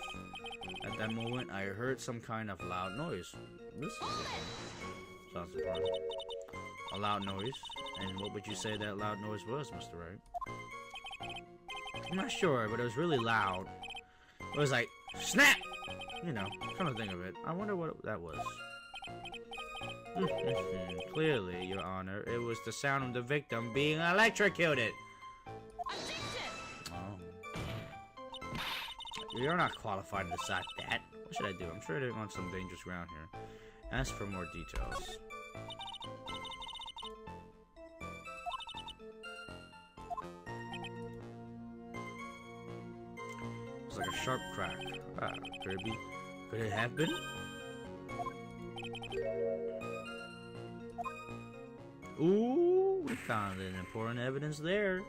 At that moment, I heard some kind of loud noise. This is sounds surprising. A loud noise. And what would you say that loud noise was, Mr. Wright? I'm not sure, but it was really loud. It was like, snap! You know, come to think of it. I wonder what that was. Clearly, Your Honor, it was the sound of the victim being electrocuted. Oh. You're not qualified to decide that. What should I do? I'm sure they're on some dangerous ground here. Ask for more details. It's like a sharp crack. Ah, Kirby. Could it have been? Ooh, we found an important evidence there.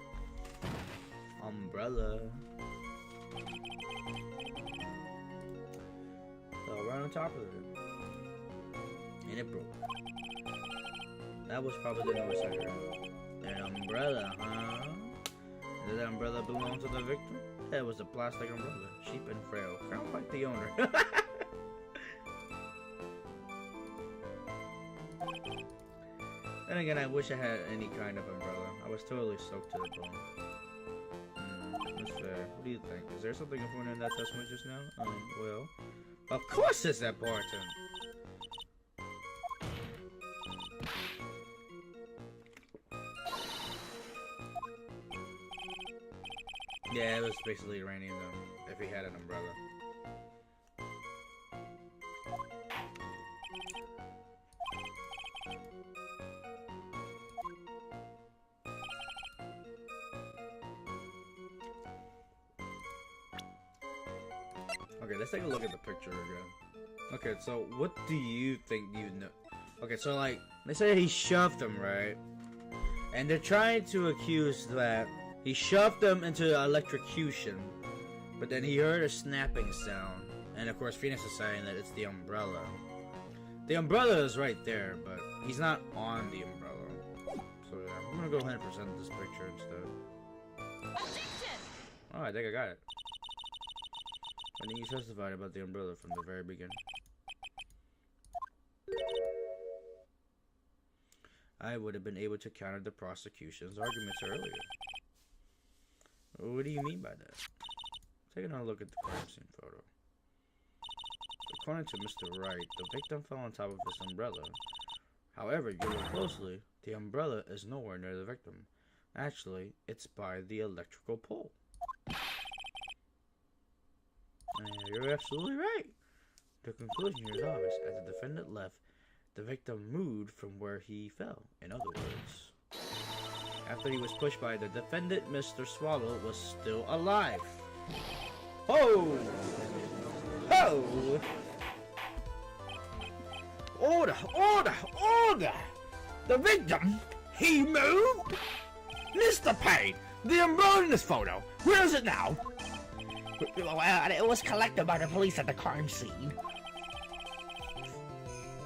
Umbrella. Fell right on top of it. And it broke. That was probably the noise I heard. An umbrella, huh? Did that umbrella belong to the victim? That was a plastic umbrella. Cheap and frail. Kind of like the owner. Then again, I wish I had any kind of umbrella. I was totally soaked to the bone. That's fair. What do you think? Is there something important in that testament just now? Well, of course it's important! Yeah, it was basically raining them if he had an umbrella. Okay, let's take a look at the picture again. Okay, so what do you think you know? Okay, so like, they say he shoved him, right? And they're trying to accuse that he shoved him into electrocution, but then he heard a snapping sound. And of course, Phoenix is saying that it's the umbrella. The umbrella is right there, but he's not on the umbrella. So yeah, I'm gonna go ahead and present this picture instead. Oh, I think I got it. I think you testified about the umbrella from the very beginning. I would have been able to counter the prosecution's arguments earlier. What do you mean by that? Taking a look at the crime scene photo. According to Mr. Wright, the victim fell on top of his umbrella. However, you look closely, the umbrella is nowhere near the victim. Actually, it's by the electrical pole. You're absolutely right. The conclusion here is obvious. As the defendant left, the victim moved from where he fell. In other words, after he was pushed by the defendant, Mr. Swallow was still alive. Oh! Oh! Order! Order! Order! The victim, he moved? Mr. Payne, the umbrella in this photo, where is it now? Well, it was collected by the police at the crime scene.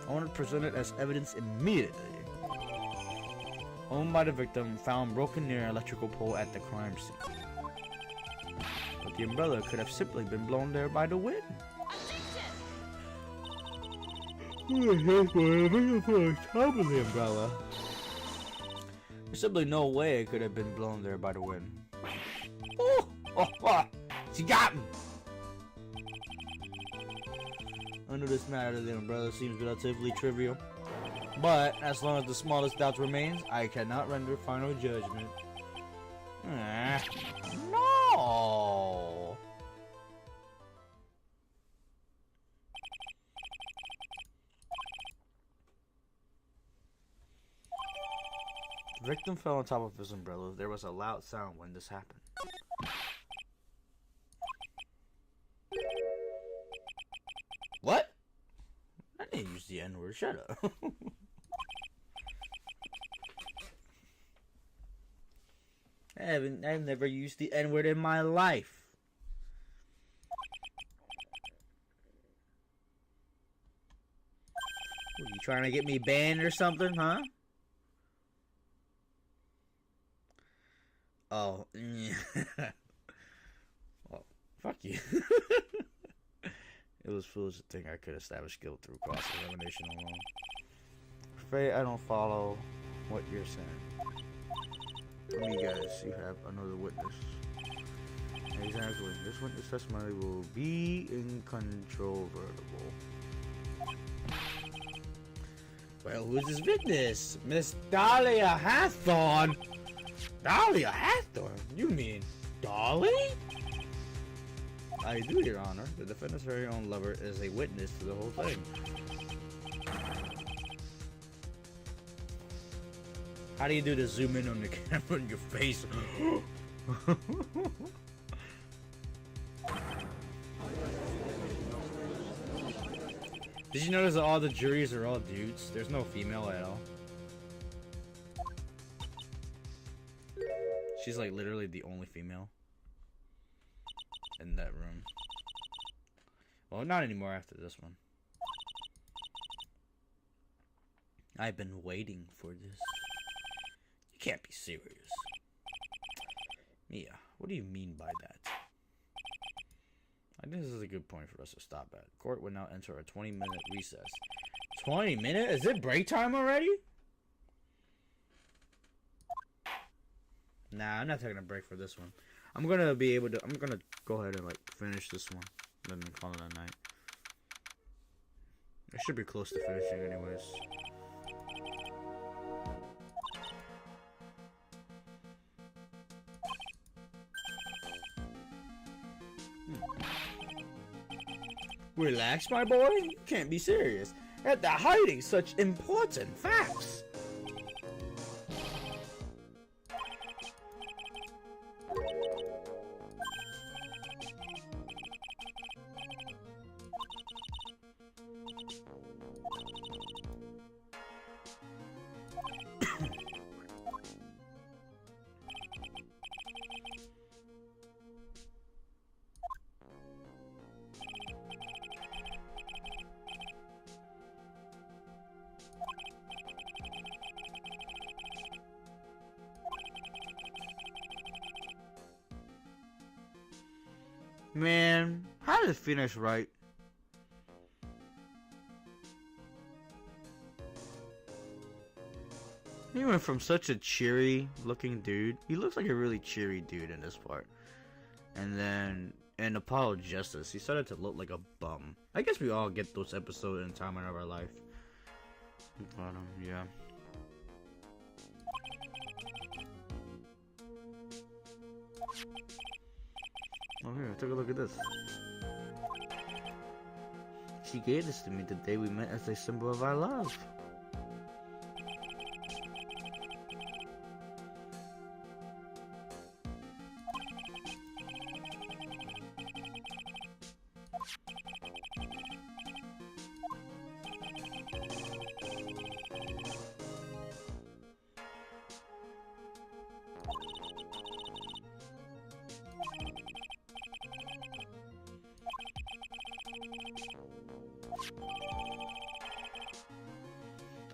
I want to present it as evidence immediately. Owned by the victim, found broken near an electrical pole at the crime scene. But the umbrella could have simply been blown there by the wind. Top of the umbrella. There's simply no way it could have been blown there by the wind. Oh! Oh! Oh! She got me! Under this matter, the umbrella seems relatively trivial. But, as long as the smallest doubt remains, I cannot render final judgment. No! The victim fell on top of his umbrella. There was a loud sound when this happened. What? I didn't use the N-word. Shut up. I've never used the N-word in my life. What, you trying to get me banned or something, huh? you. It was foolish to think I could establish skill through cross-examination alone. Afraid I don't follow what you're saying. Let me guess, you have another witness. Exactly. This witness testimony will be incontrovertible. Well, who's this witness? Miss Dahlia Hathorn? Dahlia Hathorn? You mean Dolly? I do, Your Honor. The defendant's very own lover is a witness to the whole thing. How do you do the zoom in on the camera in your face? Did you notice that all the juries are all dudes? There's no female at all. She's like literally the only female in that room. Well, not anymore after this one. I've been waiting for this. You can't be serious. Mia, what do you mean by that? I think this is a good point for us to stop at. Court will now enter a 20-minute recess. 20 minutes? Is it break time already? Nah, I'm not taking a break for this one. I'm gonna go ahead and like finish this one. Then call it a night. I should be close to finishing anyways. Relax, my boy. You can't be serious. They're hiding such important facts. Man, how did it finish right? He went from such a cheery looking dude. He looks like a really cheery dude in this part. And then in Apollo Justice, he started to look like a bum. I guess we all get those episodes in a time in our life. But yeah. Oh, here, take a look at this. She gave this to me the day we met as a symbol of our love.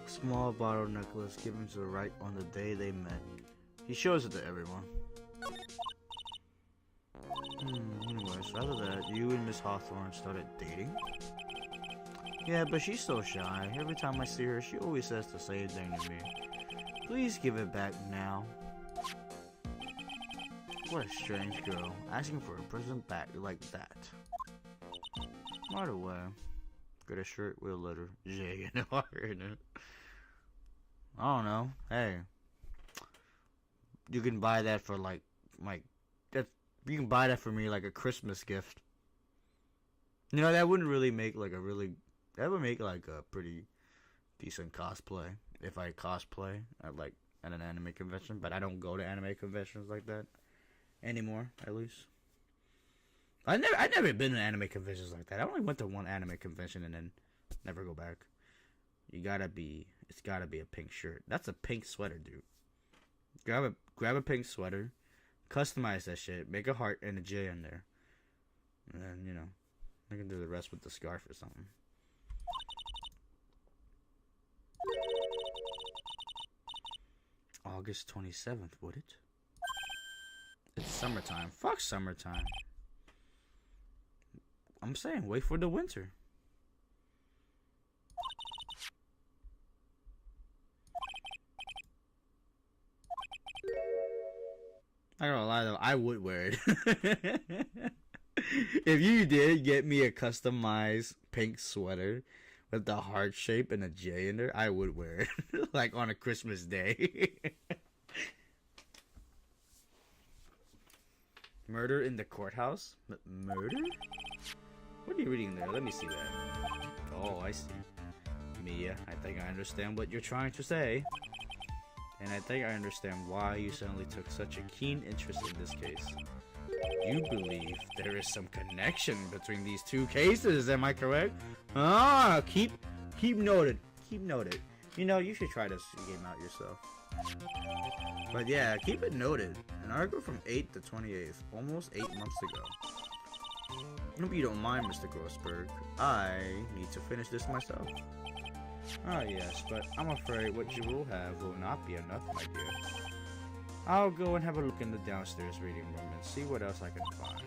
Small bottle necklace given to Wright on the day they met. He shows it to everyone. Anyways, after that, you and Miss Hawthorne started dating? Yeah, but she's so shy. Every time I see her, she always says the same thing to me. Please give it back now. What a strange girl, asking for a present back like that. Right away. Get a shirt with a letter J and R in it. I don't know. Hey, you can buy that for like that. You can buy that for me like a Christmas gift. You know, that wouldn't really make like that would make like a pretty decent cosplay if I cosplay at an anime convention. But I don't go to anime conventions like that anymore, at least. I've never been to anime conventions like that. I only went to one anime convention and then never go back. It's gotta be a pink shirt. That's a pink sweater, dude. Grab a pink sweater, customize that shit, make a heart and a J in there. And then, you know, I can do the rest with the scarf or something. August 27th, would it? It's summertime. Fuck summertime. I'm saying, wait for the winter. I don't lie though, I would wear it. If you did get me a customized pink sweater with the heart shape and a J in there, I would wear it. Like on a Christmas day. Murder in the courthouse? Murder? What are you reading there? Let me see that. Oh, I see. Mia, I think I understand what you're trying to say. And I think I understand why you suddenly took such a keen interest in this case. You believe there is some connection between these two cases, am I correct? Ah, keep noted. Keep noted. You know, you should try this game out yourself. But yeah, keep it noted. An article from 8th to 28th, almost 8 months ago. Hope you don't mind, Mr. Grossberg. I need to finish this myself. Ah yes, but I'm afraid what you will have will not be enough, my dear. I'll go and have a look in the downstairs reading room and see what else I can find.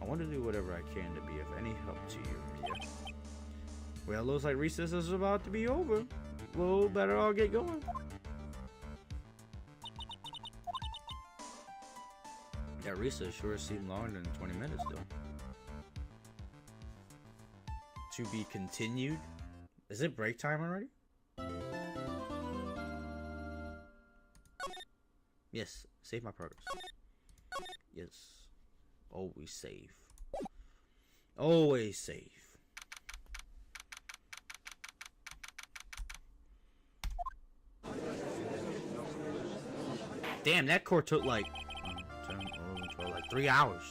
I want to do whatever I can to be of any help to you, Mia. Well, looks like recess is about to be over. We'll better all get going. That recess sure seemed longer than 20 minutes, though. To be continued? Is it break time already? Yes, save my progress. Yes. Always save. Always save. Damn, that court took like 10, 11, 12, like 3 hours.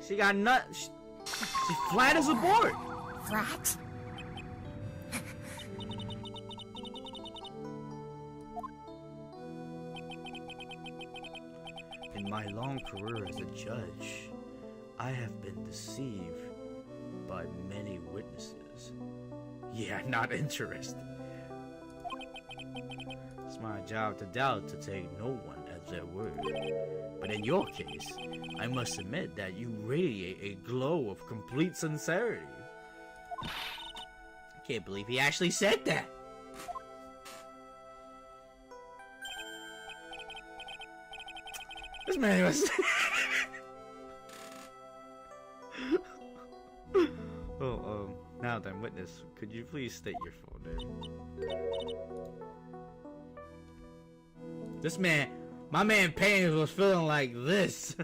She got nuts. She's flat as a board. Flat? In my long career as a judge, I have been deceived by many witnesses. Yeah, not interested. It's my job to doubt to take no one at their word. But in your case, I must admit that you radiate a glow of complete sincerity. I can't believe he actually said that. This man was... Oh, now then, witness, could you please state your full name? This man, my man Payne was feeling like this.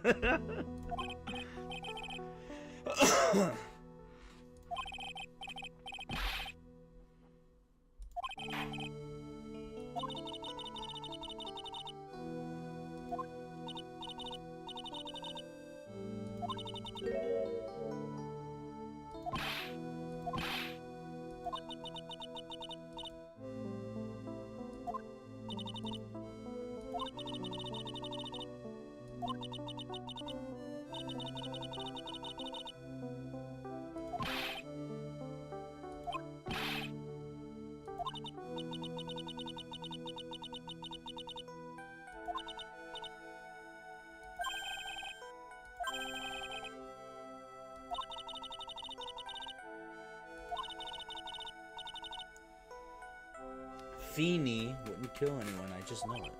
Feeny wouldn't kill anyone, I just know it.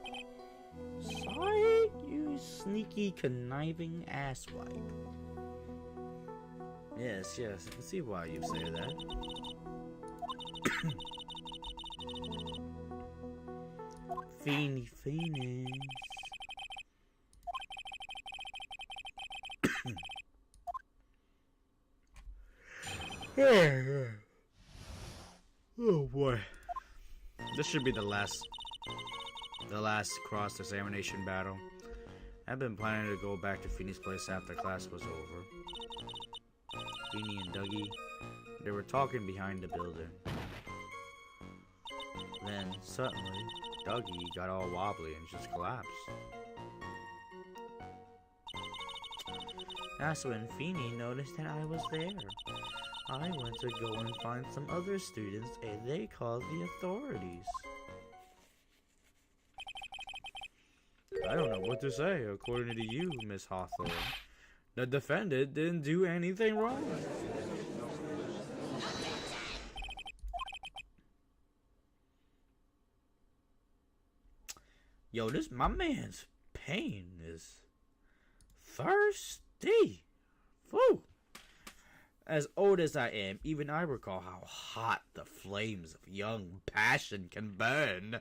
Sorry, you sneaky, conniving asswipe. Yes, yes, I can see why you say that. Feeny Phoenix. Oh boy. This should be the last cross-examination battle. I've been planning to go back to Feeney's place after class was over. Feeny and Dougie, they were talking behind the building. Then, suddenly, Dougie got all wobbly and just collapsed. That's when Feeny noticed that I was there. I went to go and find some other students and they called the authorities. I don't know what to say. According to you, Miss Hawthorne, the defendant didn't do anything wrong. Yo, my man's pain is thirsty. Woo! As old as I am, even I recall how hot the flames of young passion can burn.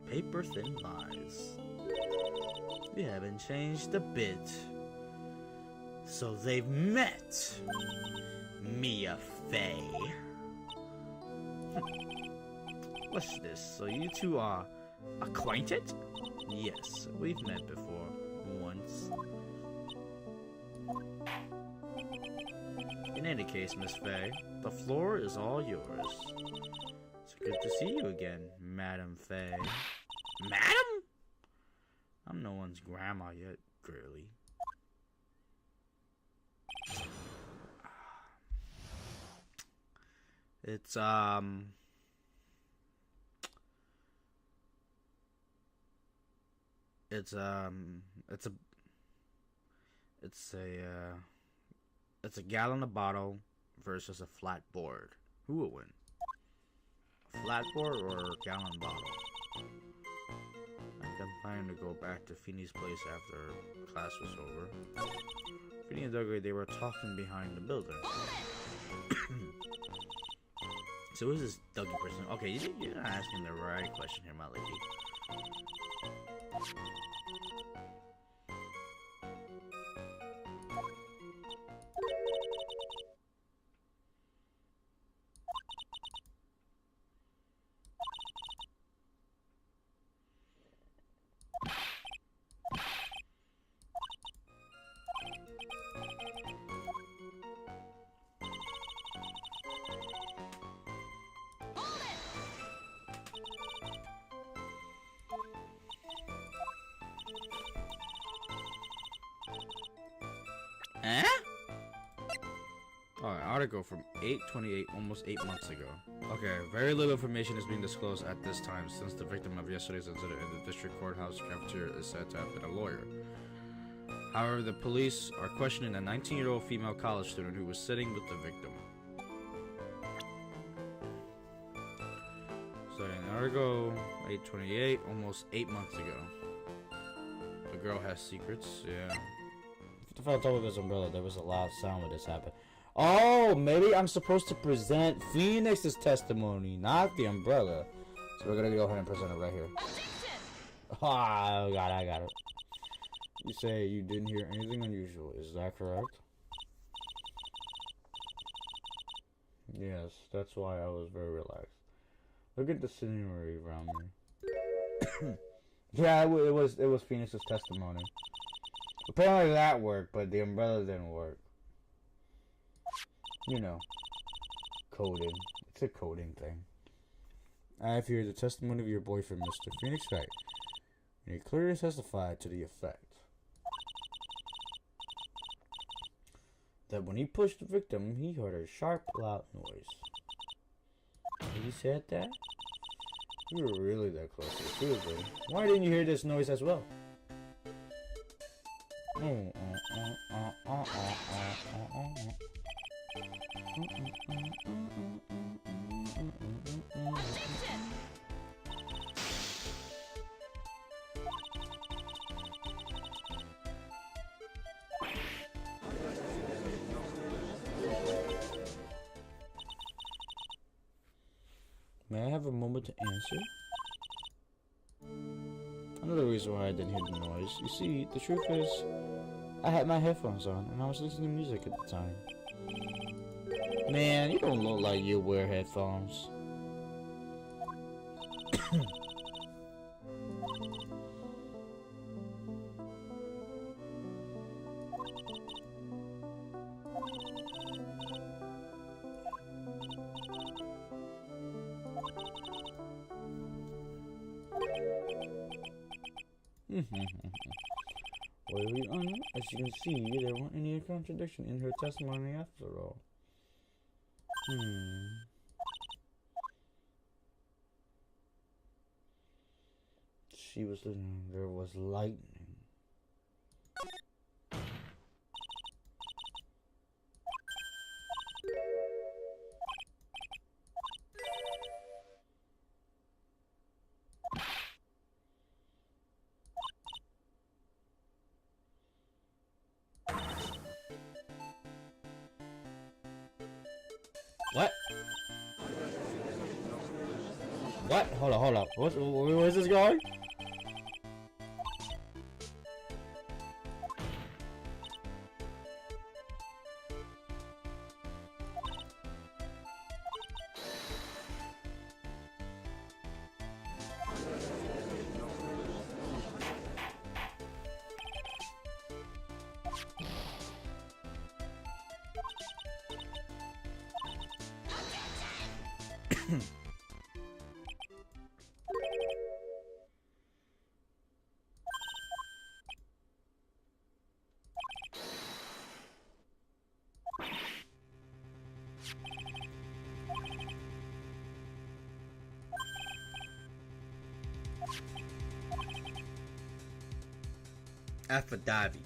Paper thin lies. We haven't changed a bit. So they've met. Mia Fey. What's this? So you two are acquainted? Yes, we've met before. Once. In any case, Miss Fey, the floor is all yours. It's good to see you again, Madam Fey. Madam? I'm no one's grandma yet, girly. It's a gallon of bottle versus a flat board. Who will win? A flat board or a gallon bottle? I'm planning to go back to Feeney's place after class was over. Feeny and Dougie, they were talking behind the building. So who's this Dougie person? Okay, you're not asking the right question here, my lady. Eh? Alright, article from 8/28, almost 8 months ago. Okay, very little information is being disclosed at this time since the victim of yesterday's incident in the district courthouse cafeteria is said to have been a lawyer. However, the police are questioning a 19-year-old female college student who was sitting with the victim. So in article 8/28, almost 8 months ago. The girl has secrets, yeah. If I told of his umbrella, there was a loud sound when this happened. Oh, maybe I'm supposed to present Phoenix's testimony, not the umbrella. So we're gonna go ahead and present it right here. Oh, I got it. You say you didn't hear anything unusual, is that correct? Yes, that's why I was very relaxed. Look at the scenery around me. Yeah, it was Phoenix's testimony. Apparently that worked, but the umbrella didn't work. You know, coding. It's a coding thing. I have here the testimony of your boyfriend, Mr. Phoenix Wright. And he clearly testified to the effect that when he pushed the victim, he heard a sharp, loud noise. He said that? You were really that close to the field, buddy. Why didn't you hear this noise as well? May I have a moment to answer? Another reason why I didn't hear the noise. You see, the truth is, I had my headphones on and I was listening to music at the time. Man, you don't look like you wear headphones. Well, Your Honor, as you can see, there weren't any contradiction in her testimony after all. She was listening. There was lightning. What? What? Hold up. Where's this going? Affidavit.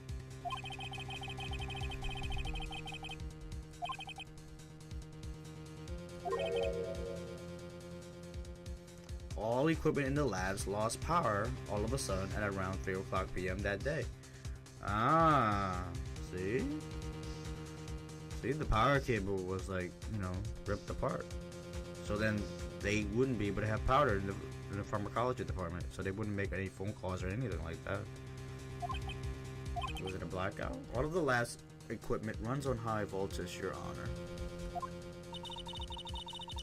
All equipment in the labs lost power all of a sudden at around 3 o'clock p.m. that day. Ah, see? See, the power cable was like, you know, ripped apart. So then they wouldn't be able to have power in the pharmacology department. So they wouldn't make any phone calls or anything like that. Was it a blackout? All of the lab's equipment runs on high voltage, Your Honor.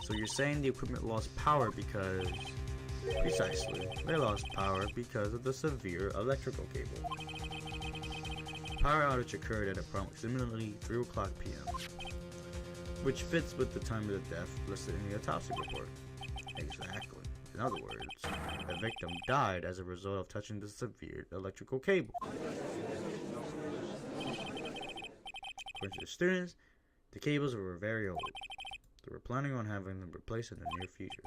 So you're saying the equipment lost power because... Precisely. They lost power because of the severe electrical cable. Power outage occurred at approximately 3 o'clock p.m., which fits with the time of the death listed in the autopsy report. Exactly. In other words, the victim died as a result of touching the severe electrical cable. According to the students, the cables were very old. They were planning on having them replaced in the near future.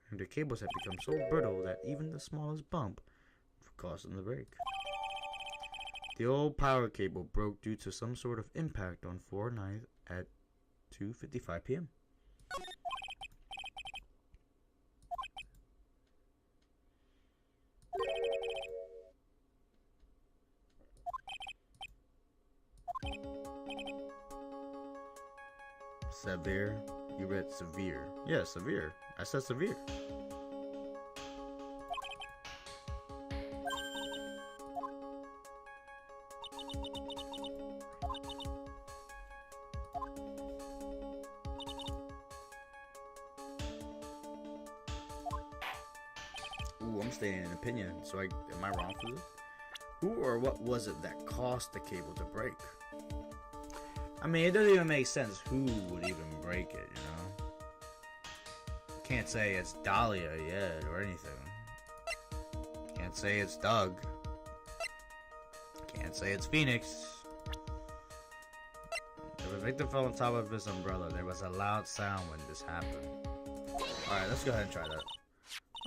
And the cables had become so brittle that even the smallest bump would cause them to break. The old power cable broke due to some sort of impact on 4/9 at 2:55 p.m. Severe? You read severe. Yeah, severe. I said severe. Ooh, I'm stating an opinion, so am I wrong for this? Who or what was it that caused the cable to break? I mean, it doesn't even make sense who would even break it, you know? Can't say it's Dahlia yet or anything. Can't say it's Doug. Can't say it's Phoenix. If a victim fell on top of his umbrella, there was a loud sound when this happened. Alright, let's go ahead and try that.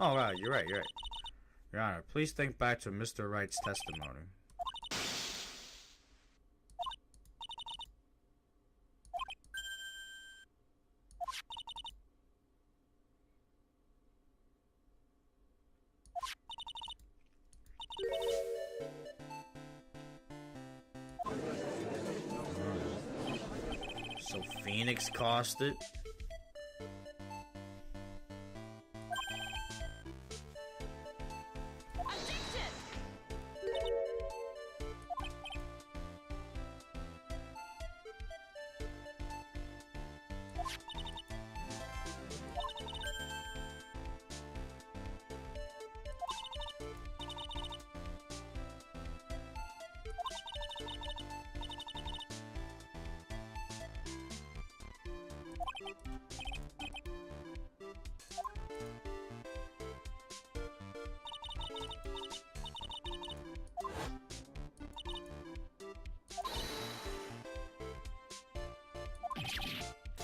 Oh, right, you're right. Your Honor, please think back to Mr. Wright's testimony. So Phoenix caused it?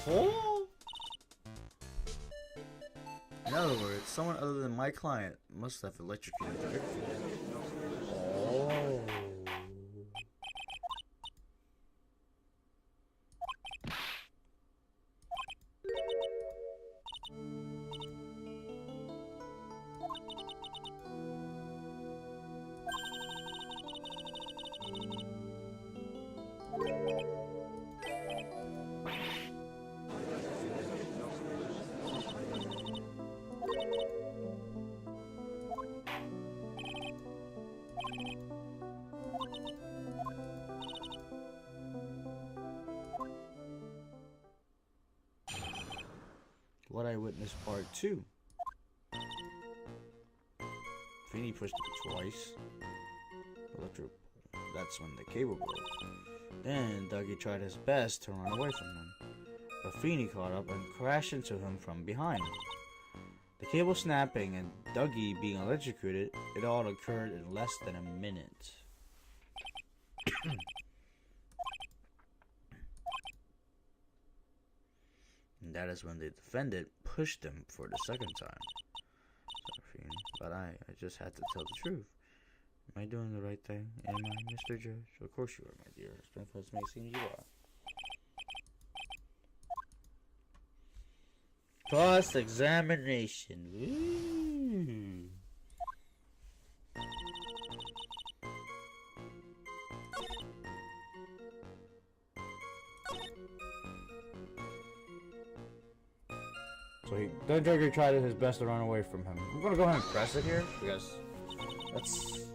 hole? In other words, someone other than my client must have electrocuted the victim. Oh. What I Witnessed Part 2. Feeny pushed him twice. That's when the cable broke. Then Dougie tried his best to run away from him, but Feeny caught up and crashed into him from behind. The cable snapping and Dougie being electrocuted, it all occurred in less than a minute. And that is when the defendant pushed him for the second time. But I just had to tell the truth. Am I doing the right thing? Am I, Mr. Judge? Of course you are, my dear. Springfield may seem you are. Cross-examination. Ooh. So the Joker tried his best to run away from him. I'm gonna go ahead and press it here because that's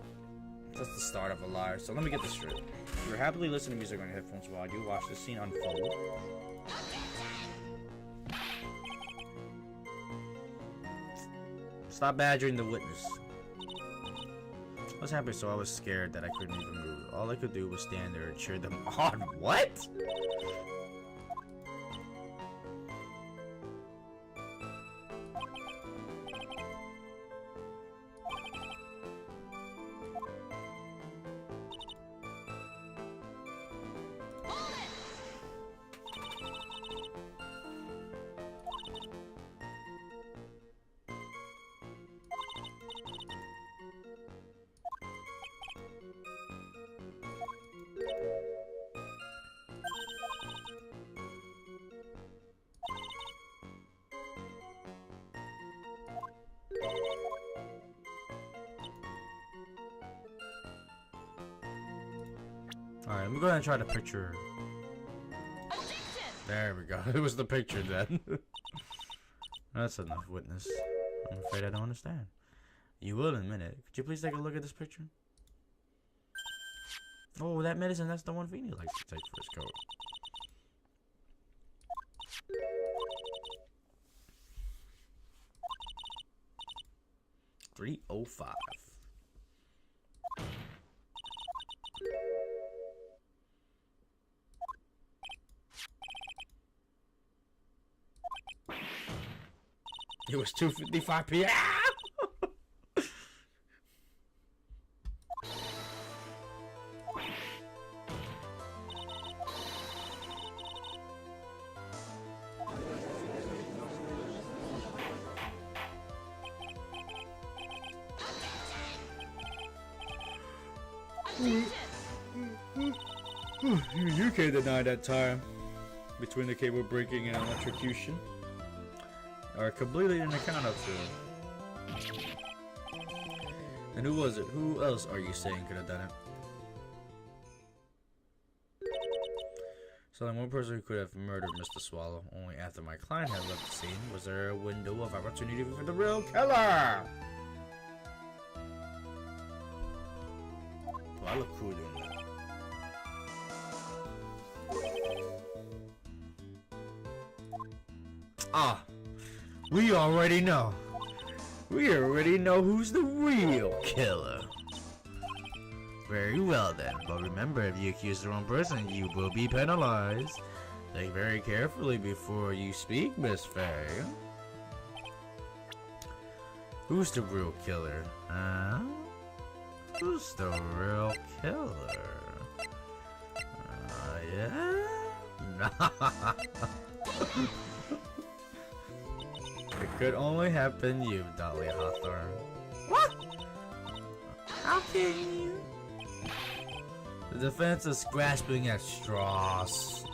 the start of a lie. So let me get this straight. You're happily listening to music on your headphones while you watch the scene unfold. Stop badgering the witness. I was happy, so I was scared that I couldn't even move. All I could do was stand there and cheer them on. What? Alright, I'm going to try to picture. There we go. It was the picture then. That's enough, witness. I'm afraid I don't understand. You will in a minute. Could you please take a look at this picture? Oh, that medicine, that's the one Feeny likes to take for his coat. $305. It was 2:55 p.m. You can't deny that time between the cable breaking and electrocution are completely an account of it. And who was it? Who else are you saying could have done it? So then one person who could have murdered Mr. Swallow only after my client had left the scene. Was there a window of opportunity for the real killer? Oh, I look cool doing that. Ah, we already know. We already know who's the real killer. Very well then, but remember, if you accuse the wrong person, you will be penalized. Think very carefully before you speak, Miss Faye. Who's the real killer? Huh? Who's the real killer? Yeah? It could only happen you, Dahlia Hawthorne. What? How can you? The defense is grasping at straws.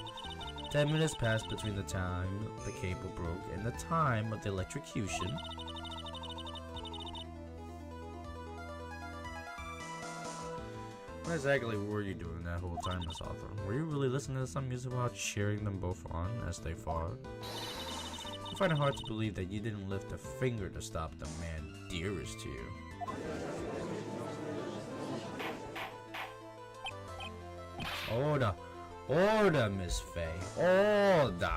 10 minutes passed between the time the cable broke and the time of the electrocution. What exactly were you doing that whole time, Miss Hawthorne? Were you really listening to some music while cheering them both on as they fought? I find it hard to believe that you didn't lift a finger to stop the man dearest to you. Order, Miss Faye. Order.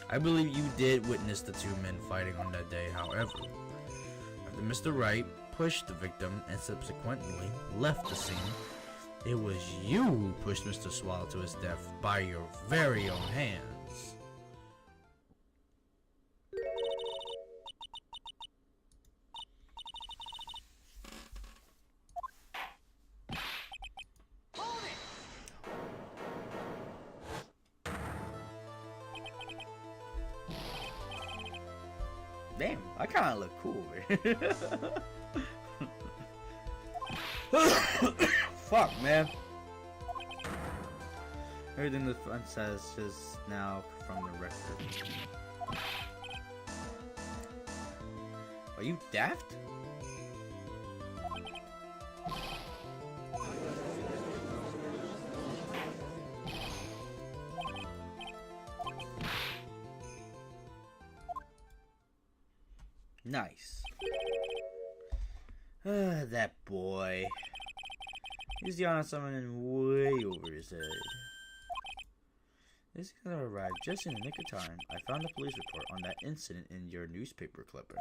I believe you did witness the two men fighting on that day, however. After Mr. Wright pushed the victim and subsequently left the scene, it was you who pushed Mr. Swallow to his death by your very own hands. Damn, I kind of look cool. Fuck, man. Everything the front says is now from the record. Are you daft? Nice. That boy. He's the honest someone and way over his head. This guy arrived just in the nick of time. I found the police report on that incident in your newspaper clipping.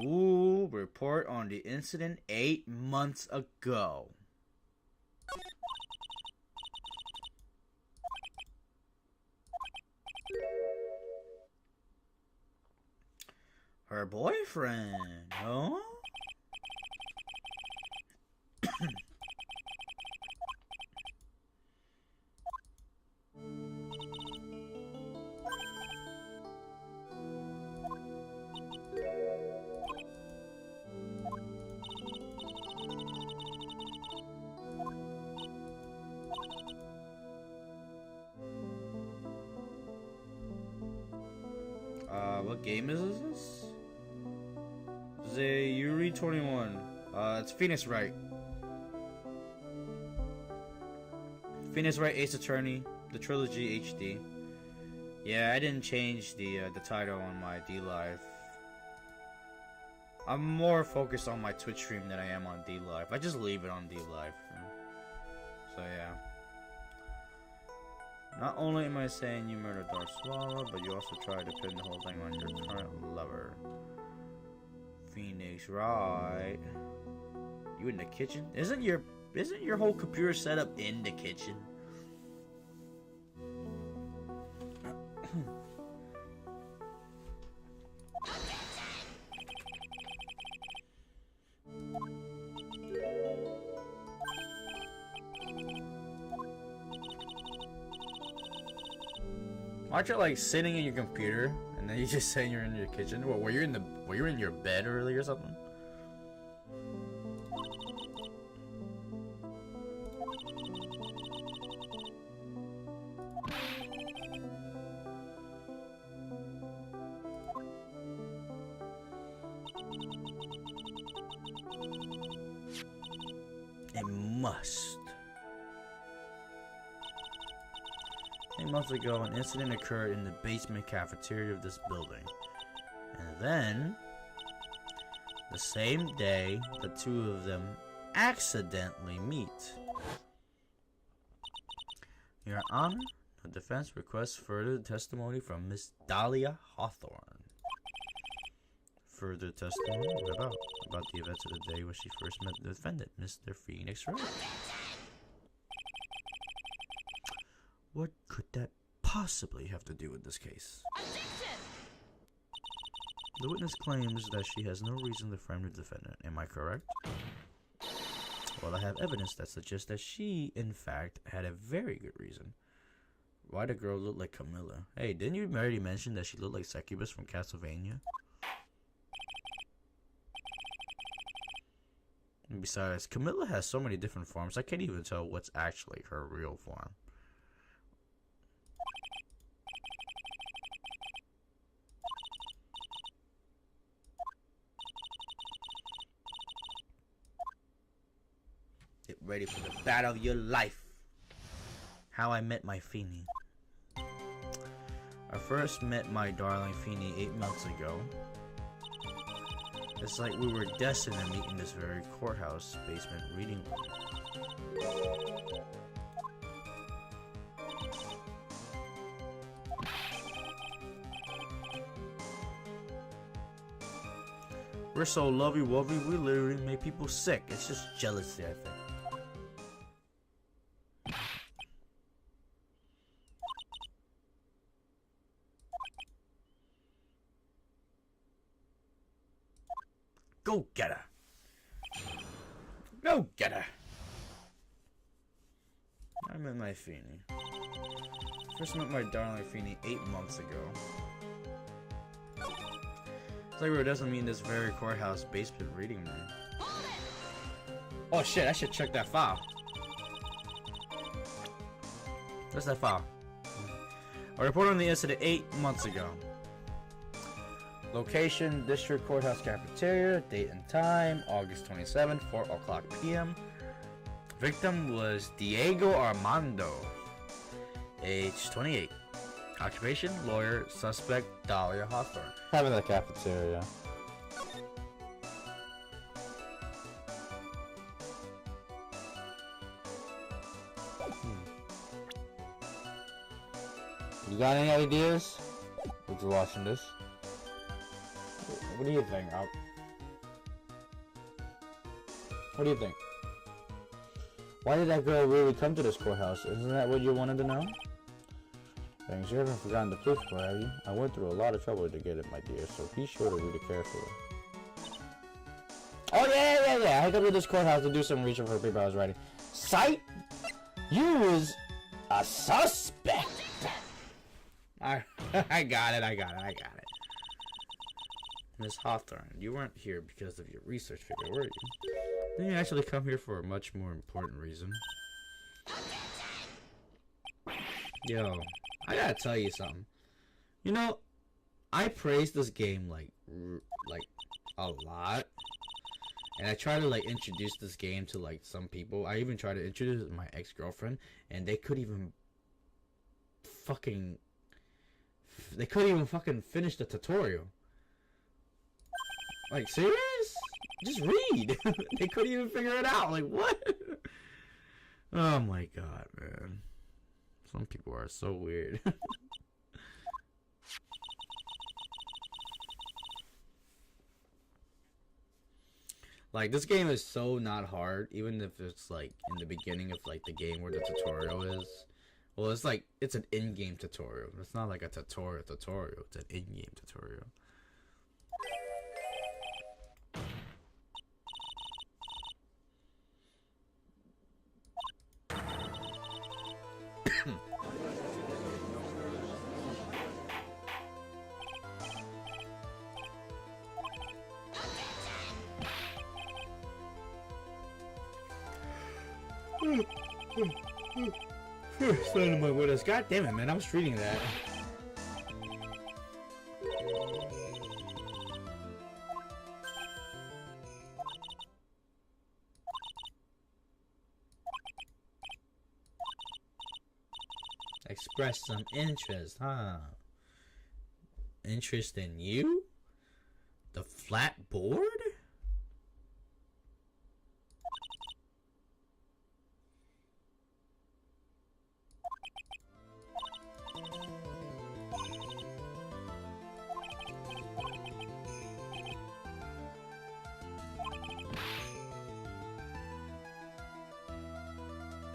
Ooh, report on the incident 8 months ago. Her boyfriend, huh? What game is this? Yuri 21. It's Phoenix Wright. Phoenix Wright Ace Attorney, the Trilogy HD. Yeah, I didn't change the title on my dlive. I'm more focused on my Twitch stream than I am on dlive. I just leave it on dlive. You know? So yeah. Not only am I saying you murdered Dark Swallow, but you also tried to pin the whole thing on your current lover. Phoenix Wright. You in the kitchen? Isn't your whole computer set up in the kitchen? Aren't you like sitting in your computer and then you just saying you're in your kitchen? What, were you in your bed early or something? It must. 8 months ago, an incident occurred in the basement cafeteria of this building. And then, the same day, the two of them accidentally meet. Your Honor, the defense requests further testimony from Miss Dahlia Hawthorne. Further testimony? What about? About the events of the day when she first met the defendant, Mr. Phoenix Wright. What could that possibly have to do with this case? The witness claims that she has no reason to frame the defendant. Am I correct? Well, I have evidence that suggests that she, in fact, had a very good reason. Why the girl look like Camilla? Hey, didn't you already mention that she looked like Succubus from Castlevania? And besides, Camilla has so many different forms, I can't even tell what's actually her real form. Get ready for the battle of your life. How I met my Feeny. I first met my darling Feeny 8 months ago. It's like we were destined to meet in this very courthouse basement reading room. We're so lovey-wovey, we literally make people sick. It's just jealousy, I think. Go get her. Go get her. I met my Feeny. First met my darling Feeny 8 months ago. It's like we were destined to meet in this very courthouse basement reading room. Oh shit, I should check that file. Where's that file? A report on the incident 8 months ago. Location, District Courthouse Cafeteria. Date and time, August 27th, 4 o'clock p.m. Victim was Diego Armando. Age 28. Occupation, lawyer. Suspect, Dahlia Hawthorne. Having the cafeteria. You got any ideas? After watching this. What do you think? What do you think? Why did that girl really come to this courthouse? Isn't that what you wanted to know? Thanks, you haven't forgotten the police report, have you? I went through a lot of trouble to get it, my dear, so be sure to read it carefully. Oh, yeah. I go to this courthouse to do some research for the paper I was writing. Sight? You was a suspect. I got it. Miss Hawthorne, you weren't here because of your research paper, were you? Didn't you actually come here for a much more important reason? Yo, I gotta tell you something. You know, I praise this game like a lot, and I try to like introduce this game to like some people. I even try to introduce it to my ex-girlfriend, and they couldn't even fucking finish the tutorial. Like, serious? Just read. They couldn't even figure it out. Like, what? Oh my god, man. Some people are so weird. Like, this game is so not hard, even if it's like in the beginning of like the game where the tutorial is. Well, it's like, it's an in-game tutorial. It's not like a tutorial. It's an in-game tutorial. Son of my widows. God damn it, man. I was reading that. Express some interest, huh? Interest in you? The flat board?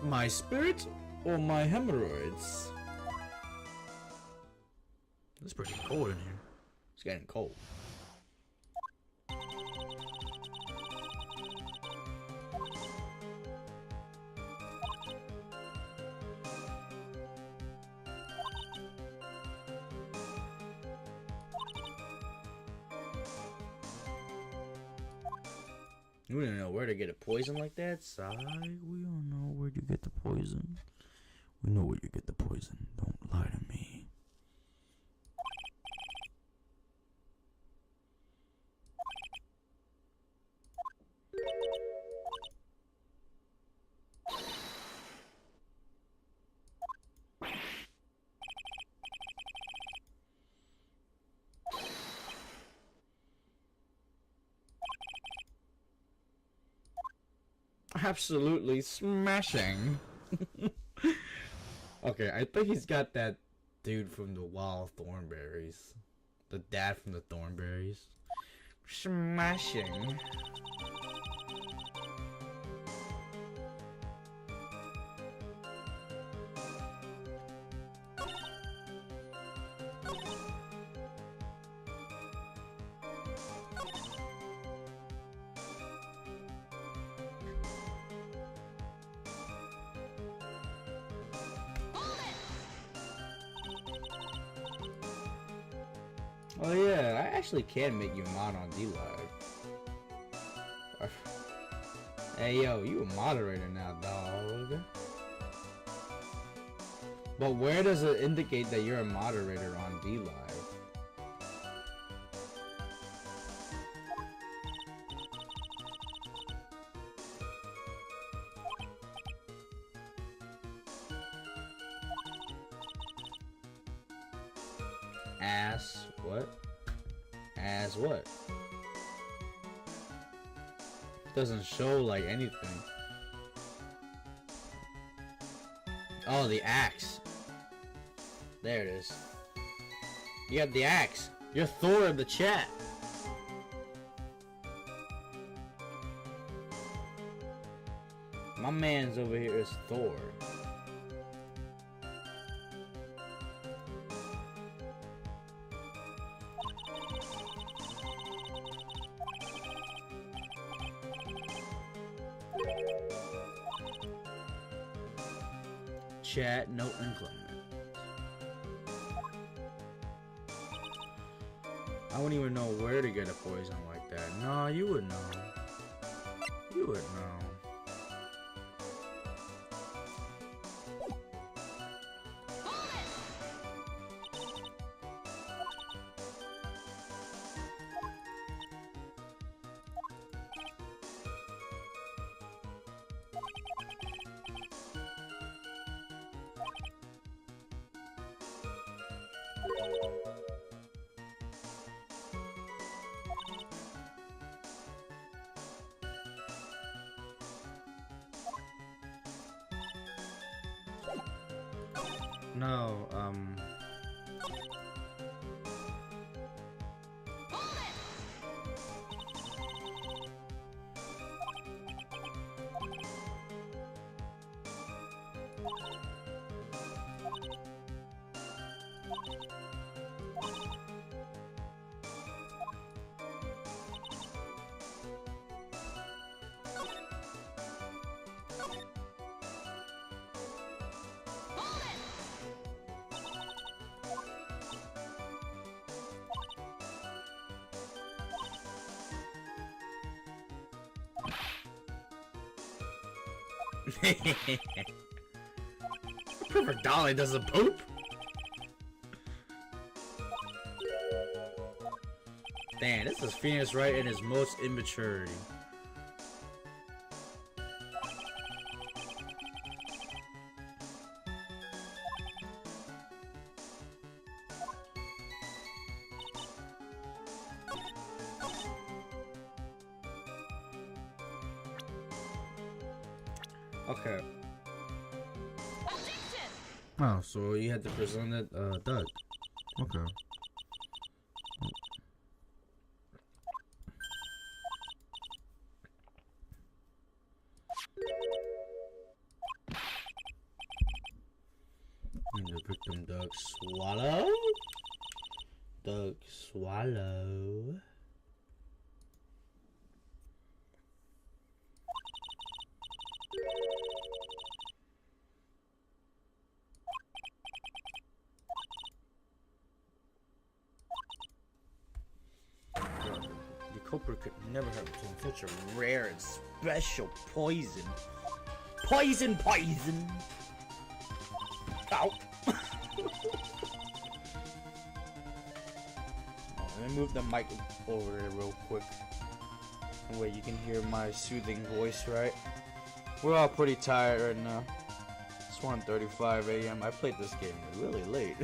My spirit or my hemorrhoids? It's pretty cold in here. It's getting cold. We don't know where to get a poison like that, Sai. We don't know where you get the poison. We know where you get the poison. Don't lie to me. Absolutely smashing. Okay, I think he's got that dude from the Wild Thornberries. The dad from the Thornberries. Smashing. Oh yeah, I actually can make you a mod on dlive. Hey yo, you a moderator now, dog. But where does it indicate that you're a moderator on dlive? As what? As what? Doesn't show like anything. Oh, the axe. There it is. You got the axe. You're Thor of the chat. My man's over here is Thor. Chat, no inclement. I wouldn't even know where to get a poison like that. No, you would know. You would know. No, Perfect Dolly doesn't poop. Damn, this is Phoenix Wright in his most immaturity. Okay. Oh, so you had to present it, Doug. Okay. And the victim, Doug Swallow. Doug Swallow. Copper could never have obtained such a Rare and special poison. Poison, poison. Ow. Let me move the mic over here real quick. That way you can hear my soothing voice, right? We're all pretty tired right now. It's 1:35 a.m. I played this game really late.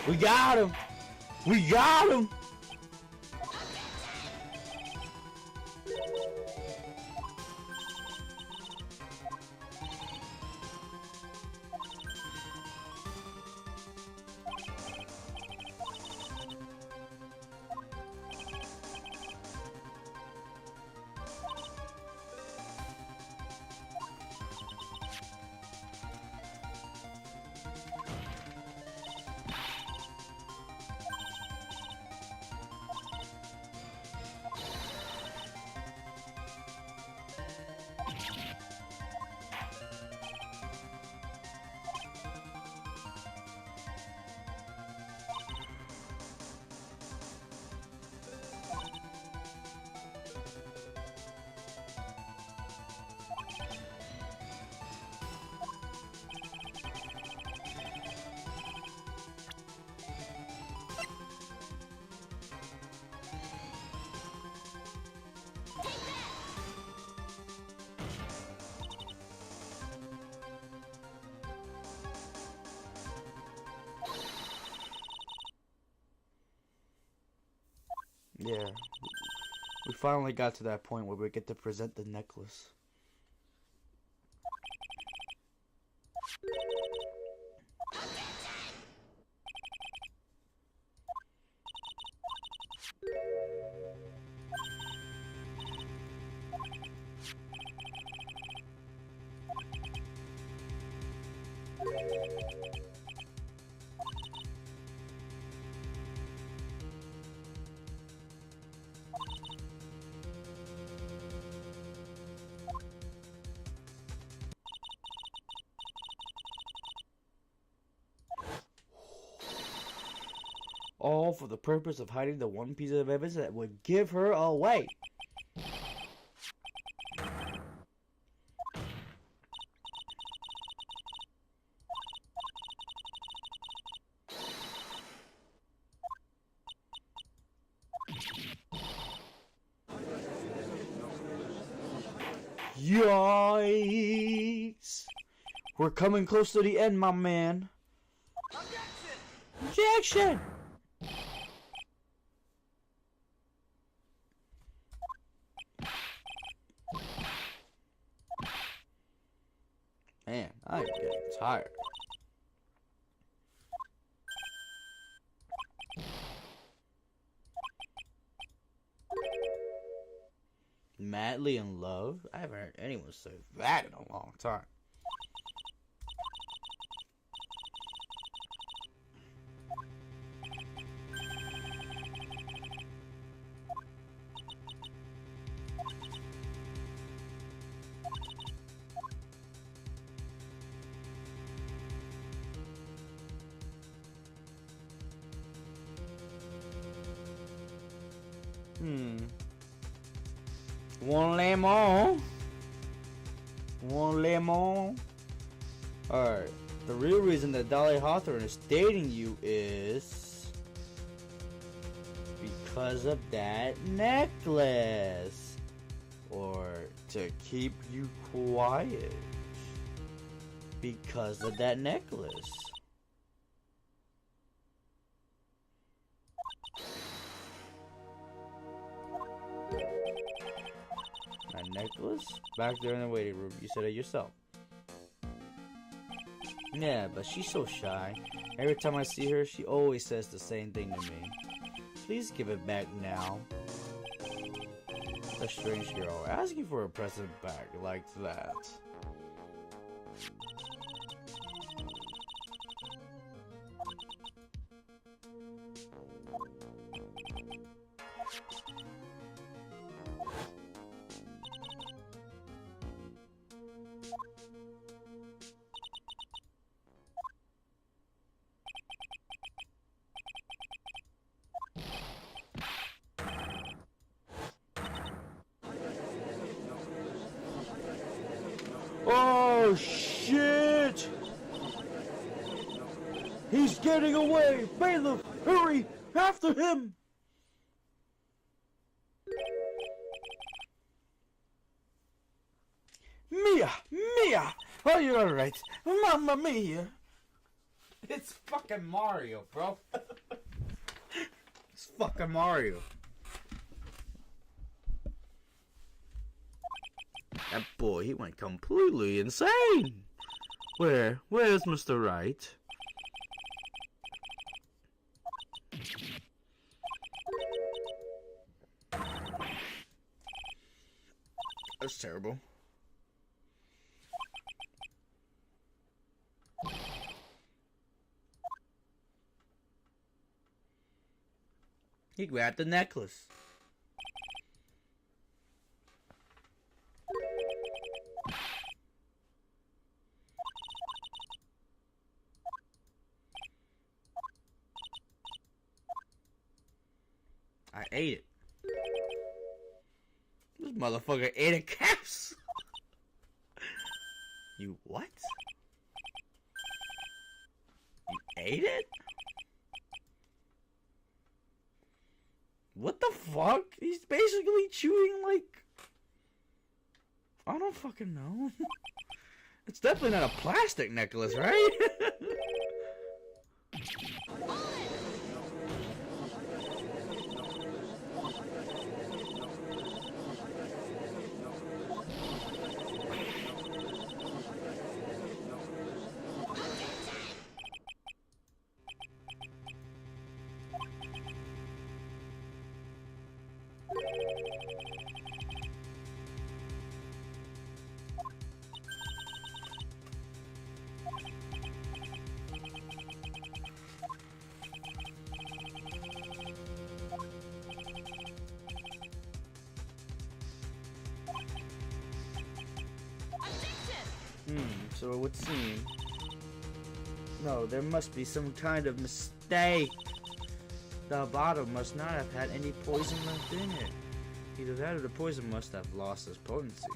We got him! We got him! Yeah. We finally got to that point where we get to present the necklace. All for the purpose of hiding the one piece of evidence that would give her away. Yikes! We're coming close to the end, my man. Objection! Man, I'm getting tired. Madly in love? I haven't heard anyone say that in a long time. One lemon. One lemon. Alright. The real reason that Dolly Hawthorne is dating you is because of that necklace. Or to keep you quiet. Because of that necklace. My necklace? Back there in the waiting room. You said it yourself. Yeah, but she's so shy. Every time I see her, she always says the same thing to me. Please give it back now. A strange girl asking for a present back like that. Oh shit! He's getting away! Bailiff, hurry! After him! Mia! Mia! Are you alright? Mamma mia! It's fucking Mario, bro. It's fucking Mario. That boy, he went completely insane. Where's Mr. Wright? That's terrible. He grabbed the necklace. I ate it. This motherfucker ate a caps. You what? You ate it? What the fuck? He's basically chewing like... I don't fucking know. It's definitely not a plastic necklace, right? So it would seem. No, there must be some kind of mistake. The bottle must not have had any poison left in it. Either that or the poison must have lost its potency.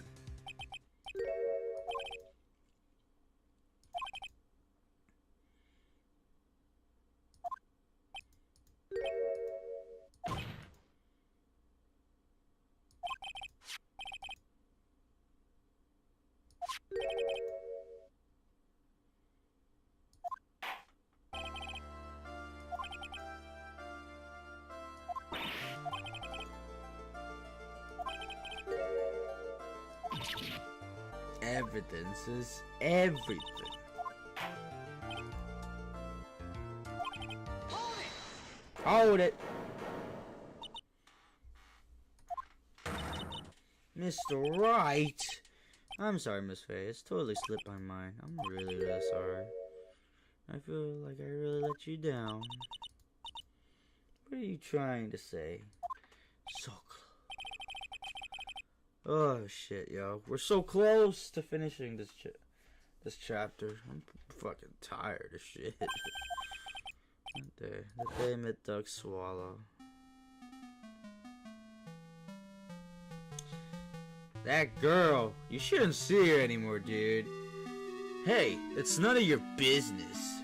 Evidence is everything. Hold it! Mr. Wright! I'm sorry, Miss Faye. It's totally slipped my mind. I'm really sorry. I feel like I really let you down. What are you trying to say? So close. Oh shit, yo. We're so close to finishing this chapter. I'm fucking tired of shit. The day duck swallow. That girl, you shouldn't see her anymore, dude. Hey, it's none of your business.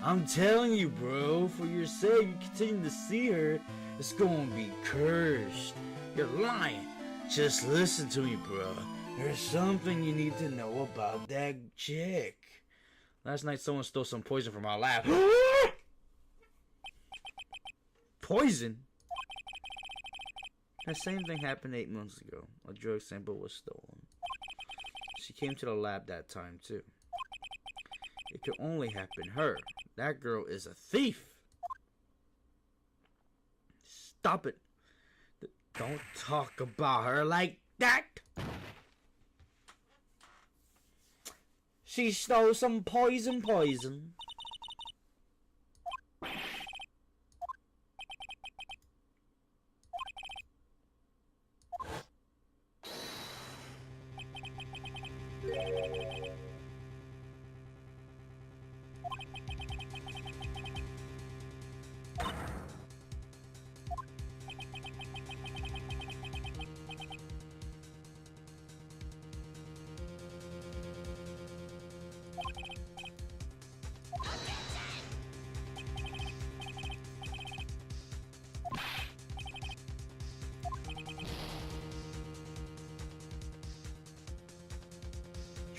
I'm telling you, bro, for your sake, you continue to see her, it's gonna be cursed. You're lying. Just listen to me, bro. There's something you need to know about that chick. Last night someone stole some poison from our lab. Poison? That same thing happened 8 months ago. A drug sample was stolen. She came to the lab that time, too. It could only have been her. That girl is a thief. Stop it. Don't talk about her like that. She stole some poison.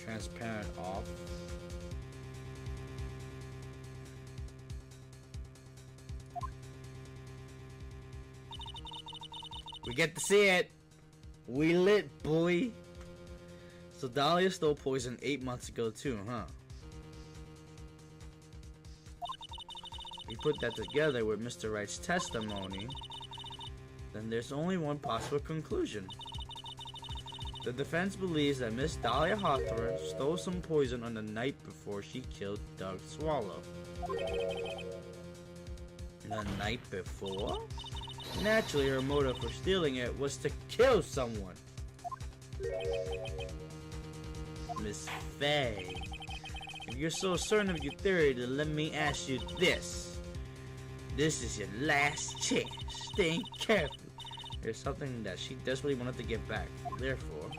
transparent off. We get to see it. We lit, boy. So Dahlia stole poison 8 months ago too, huh? We put that together with Mr. Wright's testimony, then there's only one possible conclusion. The defense believes that Miss Dahlia Hawthorne stole some poison on the night before she killed Doug Swallow. The night before? Naturally, her motive for stealing it was to kill someone. Miss Faye, if you're so certain of your theory, then let me ask you this. This is your last chance. Think carefully. There's something that she desperately wanted to get back. Therefore,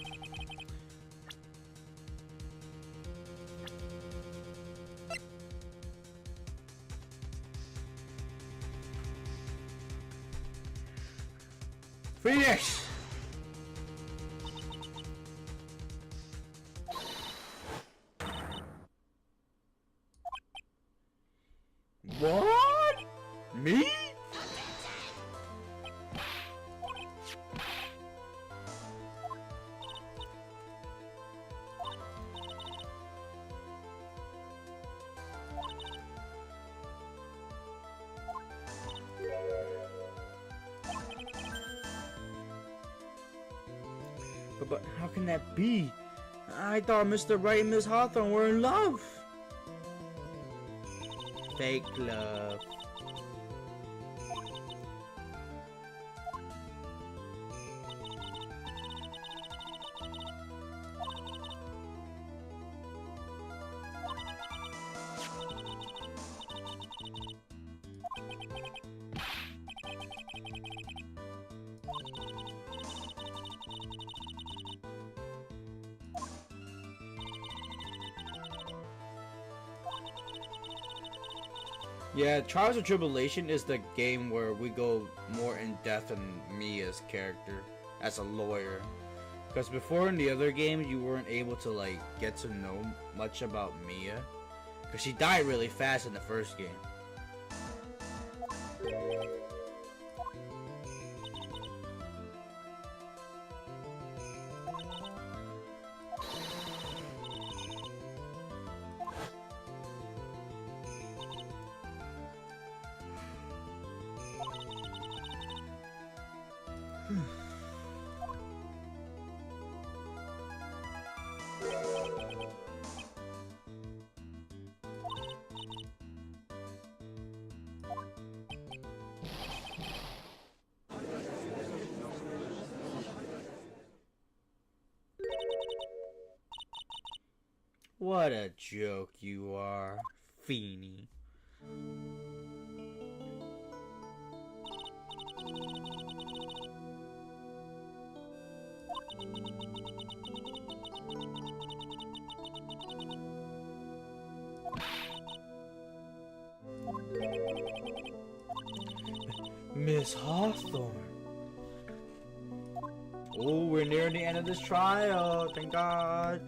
Phoenix! What? Me? But how can that be? I thought Mr. Wright and Miss Hawthorne were in love. Fake love. Yeah, Trials of Tribulation is the game where we go more in depth in Mia's character as a lawyer. Because before in the other games, you weren't able to like get to know much about Mia. Because she died really fast in the first game. What a joke you are, Feeny. Miss Hawthorne. Oh, we're nearing the end of this trial. Thank God.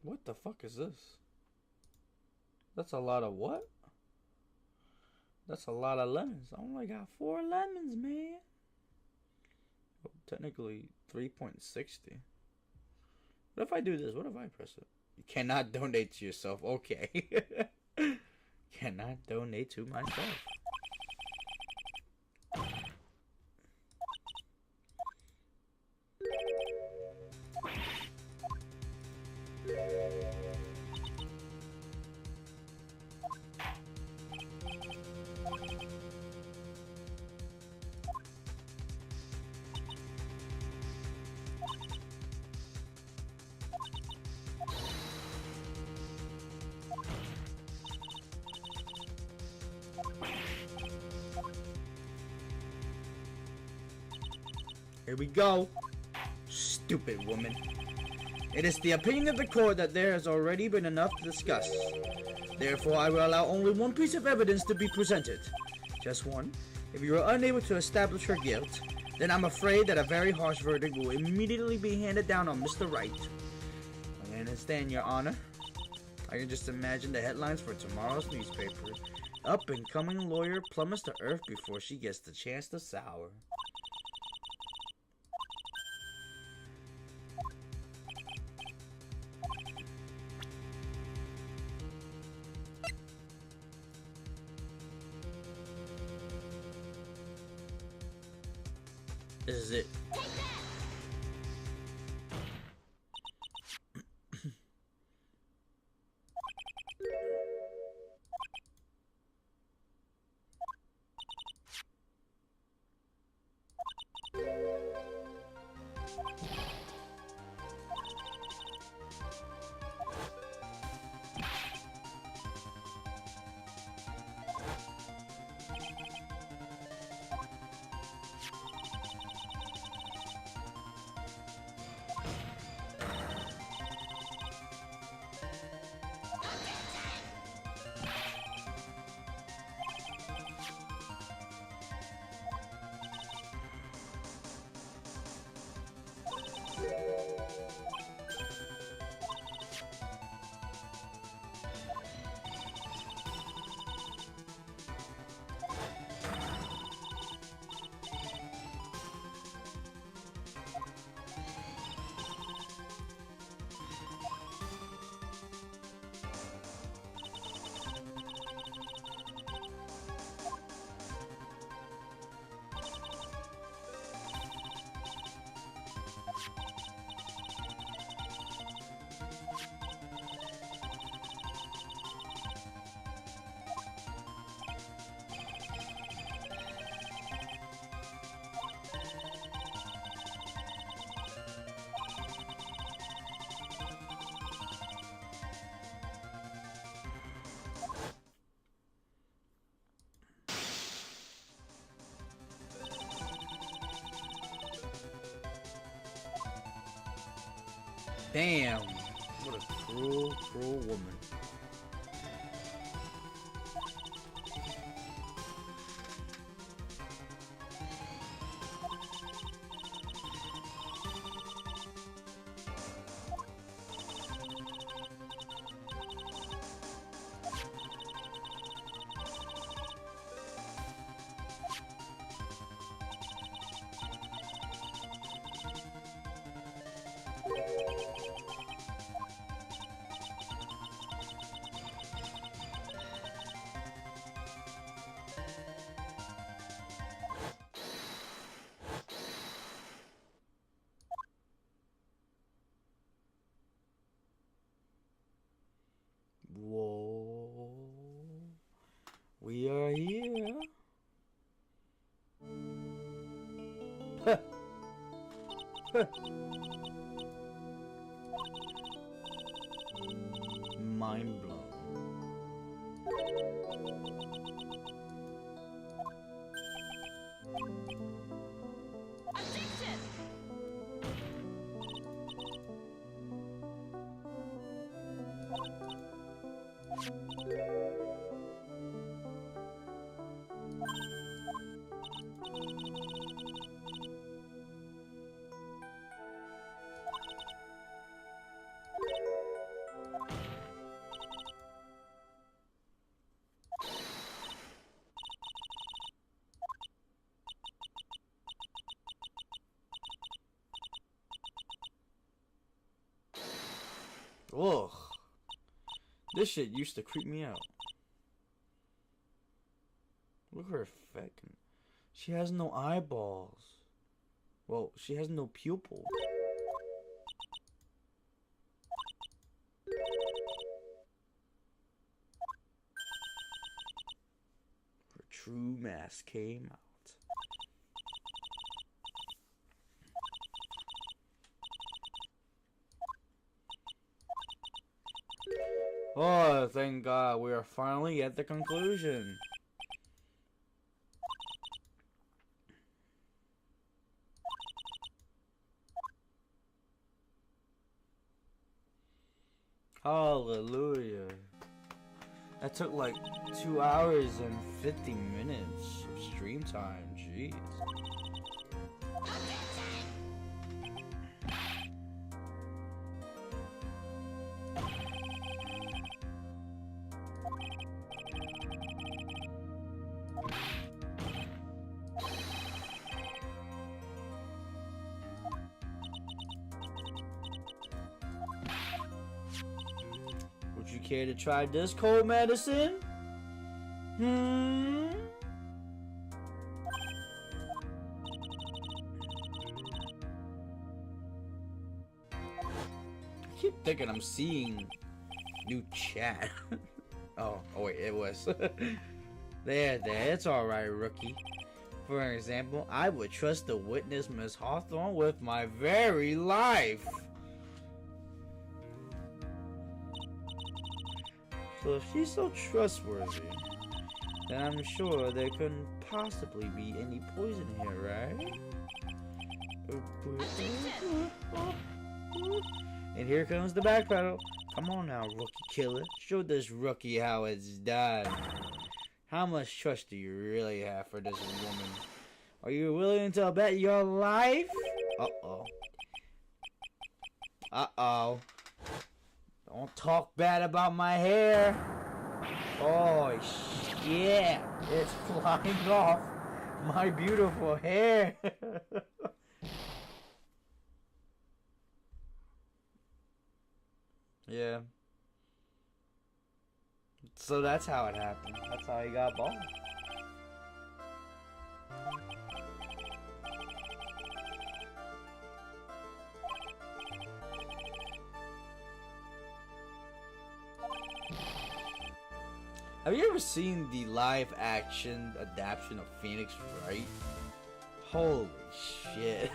What the fuck is this? That's a lot of what? That's a lot of lemons. I only got 4 lemons, man. Well, technically 3.60. What if I do this? What if I press it? You cannot donate to yourself. Okay. cannot donate to myself. Here we go. Stupid woman. It is the opinion of the court that there has already been enough discussed. Therefore, I will allow only one piece of evidence to be presented. Just one. If you are unable to establish her guilt, then I'm afraid that a very harsh verdict will immediately be handed down on Mr. Wright. I understand, Your Honor. I can just imagine the headlines for tomorrow's newspaper. Up-and-coming lawyer plummets to earth before she gets the chance to sour. This is it. Damn. What a cruel, cruel woman. Whoa. We are here. Huh. Huh. Mind blown. Objection! Ugh. This shit used to creep me out. Look at her fucking. She has no eyeballs. Well, she has no pupil. Her true mask came out. Oh, thank God, we are finally at the conclusion. Hallelujah. That took like 2 hours and 50 minutes of stream time. Jeez. Would you care to try this cold medicine? I keep thinking I'm seeing new chat. oh wait, it was. there, it's alright, rookie. For example, I would trust the witness Miss Hawthorne with my very life. So if she's so trustworthy, then I'm sure there couldn't possibly be any poison here, right? And here comes the back pedal. Come on now, rookie killer. Show this rookie how it's done. How much trust do you really have for this woman? Are you willing to bet your life? Uh-oh. Uh-oh. Don't talk bad about my hair. Oh, shit. It's flying off my beautiful hair. yeah. So that's how it happened. That's how he got bald. Have you ever seen the live action adaptation of Phoenix Wright? Holy shit.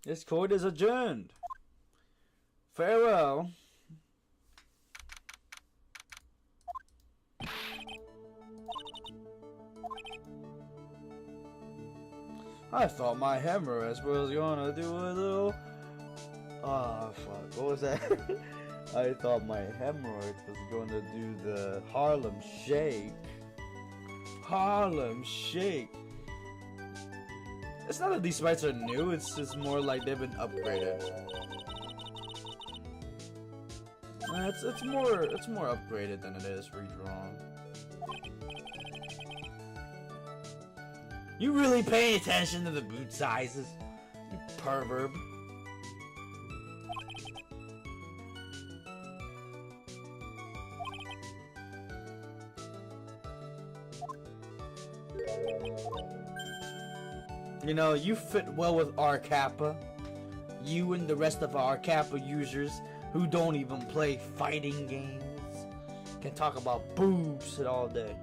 This court is adjourned. Farewell. I thought my hemorrhoids was gonna do a little... Ah, fuck. What was that? I thought my hemorrhoids was gonna do the Harlem Shake. Harlem Shake. It's not that these fights are new, it's just more like they've been upgraded. It's more upgraded than it is redrawn. You really paying attention to the boot sizes? You pervert. You know, you fit well with R Kappa. You and the rest of our Kappa users who don't even play fighting games can talk about boobs all day.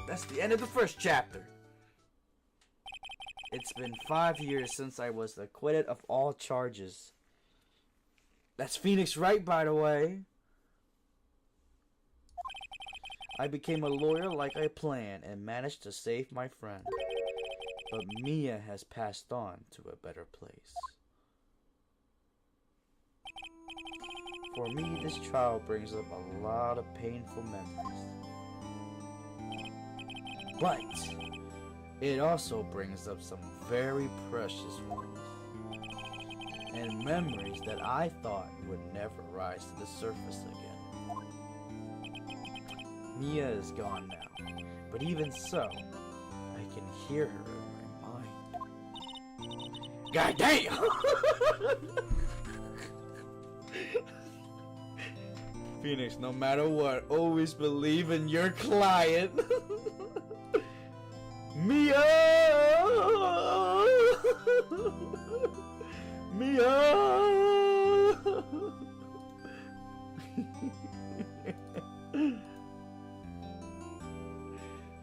That's the end of the first chapter. It's been 5 years since I was acquitted of all charges. That's Phoenix Wright, by the way. I became a lawyer like I planned and managed to save my friend. But Mia has passed on to a better place. For me, this trial brings up a lot of painful memories. But it also brings up some very precious ones. And memories that I thought would never rise to the surface again. Mia is gone now, but even so, I can hear her in my mind. God damn! Phoenix, no matter what, always believe in your client. Mia! Mia!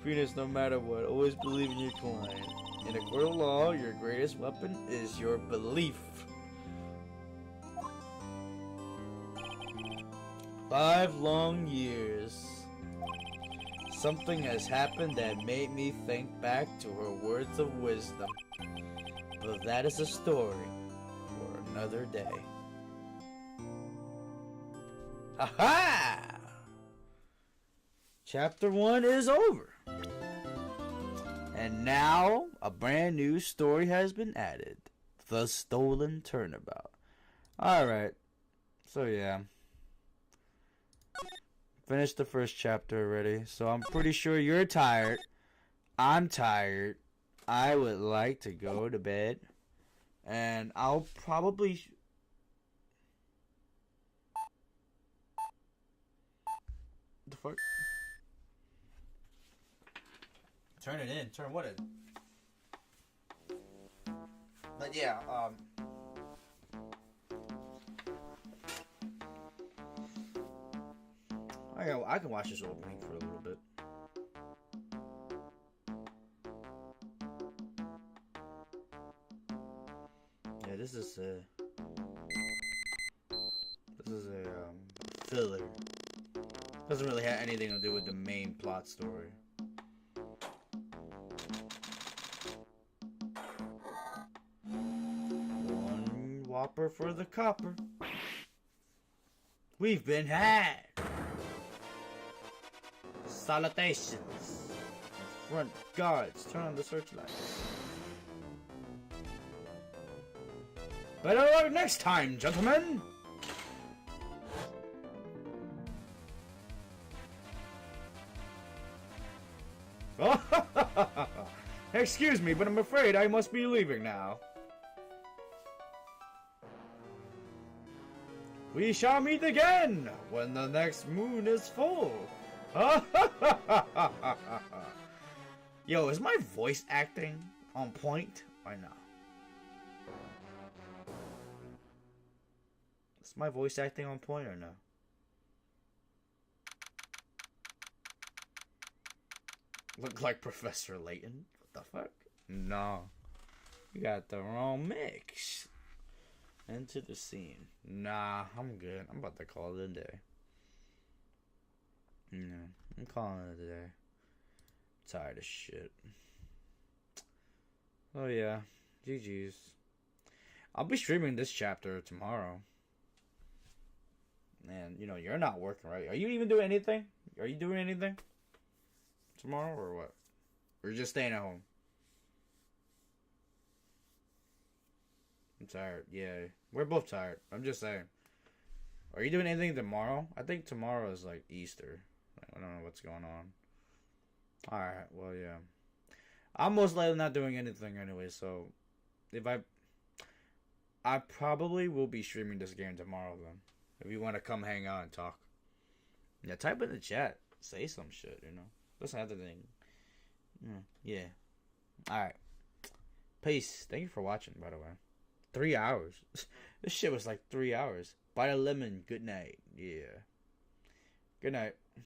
Phoenix, no matter what, always believe in your client. In a court of law, your greatest weapon is your belief. 5 long years. Something has happened that made me think back to her words of wisdom. But that is a story for another day. Ha-ha! Chapter 1 is over. And now, a brand new story has been added. The Stolen Turnabout. Alright. So yeah. Finished the first chapter already. So I'm pretty sure you're tired. I'm tired. I would like to go to bed. And I'll probably... What the fuck? Turn it in. Turn what in? But yeah, I can watch this opening for a little bit. Yeah, this is a filler. Doesn't really have anything to do with the main plot story. One whopper for the copper. We've been had. Salutations. Front guards, turn on the searchlight. Better luck next time, gentlemen. Excuse me, but I'm afraid I must be leaving now. We shall meet again when the next moon is full. Yo, is my voice acting on point or no? Is my voice acting on point or no? Look like Professor Layton? What the fuck? No. You got the wrong mix. Enter the scene. Nah, I'm good. I'm about to call it a day. No, I'm calling it a day. Tired of shit. Oh yeah. GG's. I'll be streaming this chapter tomorrow. And, you know, you're not working, right? Are you even doing anything? Are you doing anything? Tomorrow or what? Or just staying at home? I'm tired. Yeah, we're both tired. I'm just saying. Are you doing anything tomorrow? I think tomorrow is like Easter. I don't know what's going on. Alright, well, yeah. I'm most likely not doing anything anyway, so if I probably will be streaming this game tomorrow then. If you want to come hang out and talk. Yeah, type in the chat. Say some shit, you know. Doesn't have to think. Yeah. Alright. Peace. Thank you for watching, by the way. 3 hours. This shit was like 3 hours. Bite a lemon. Good night. Yeah. Good night.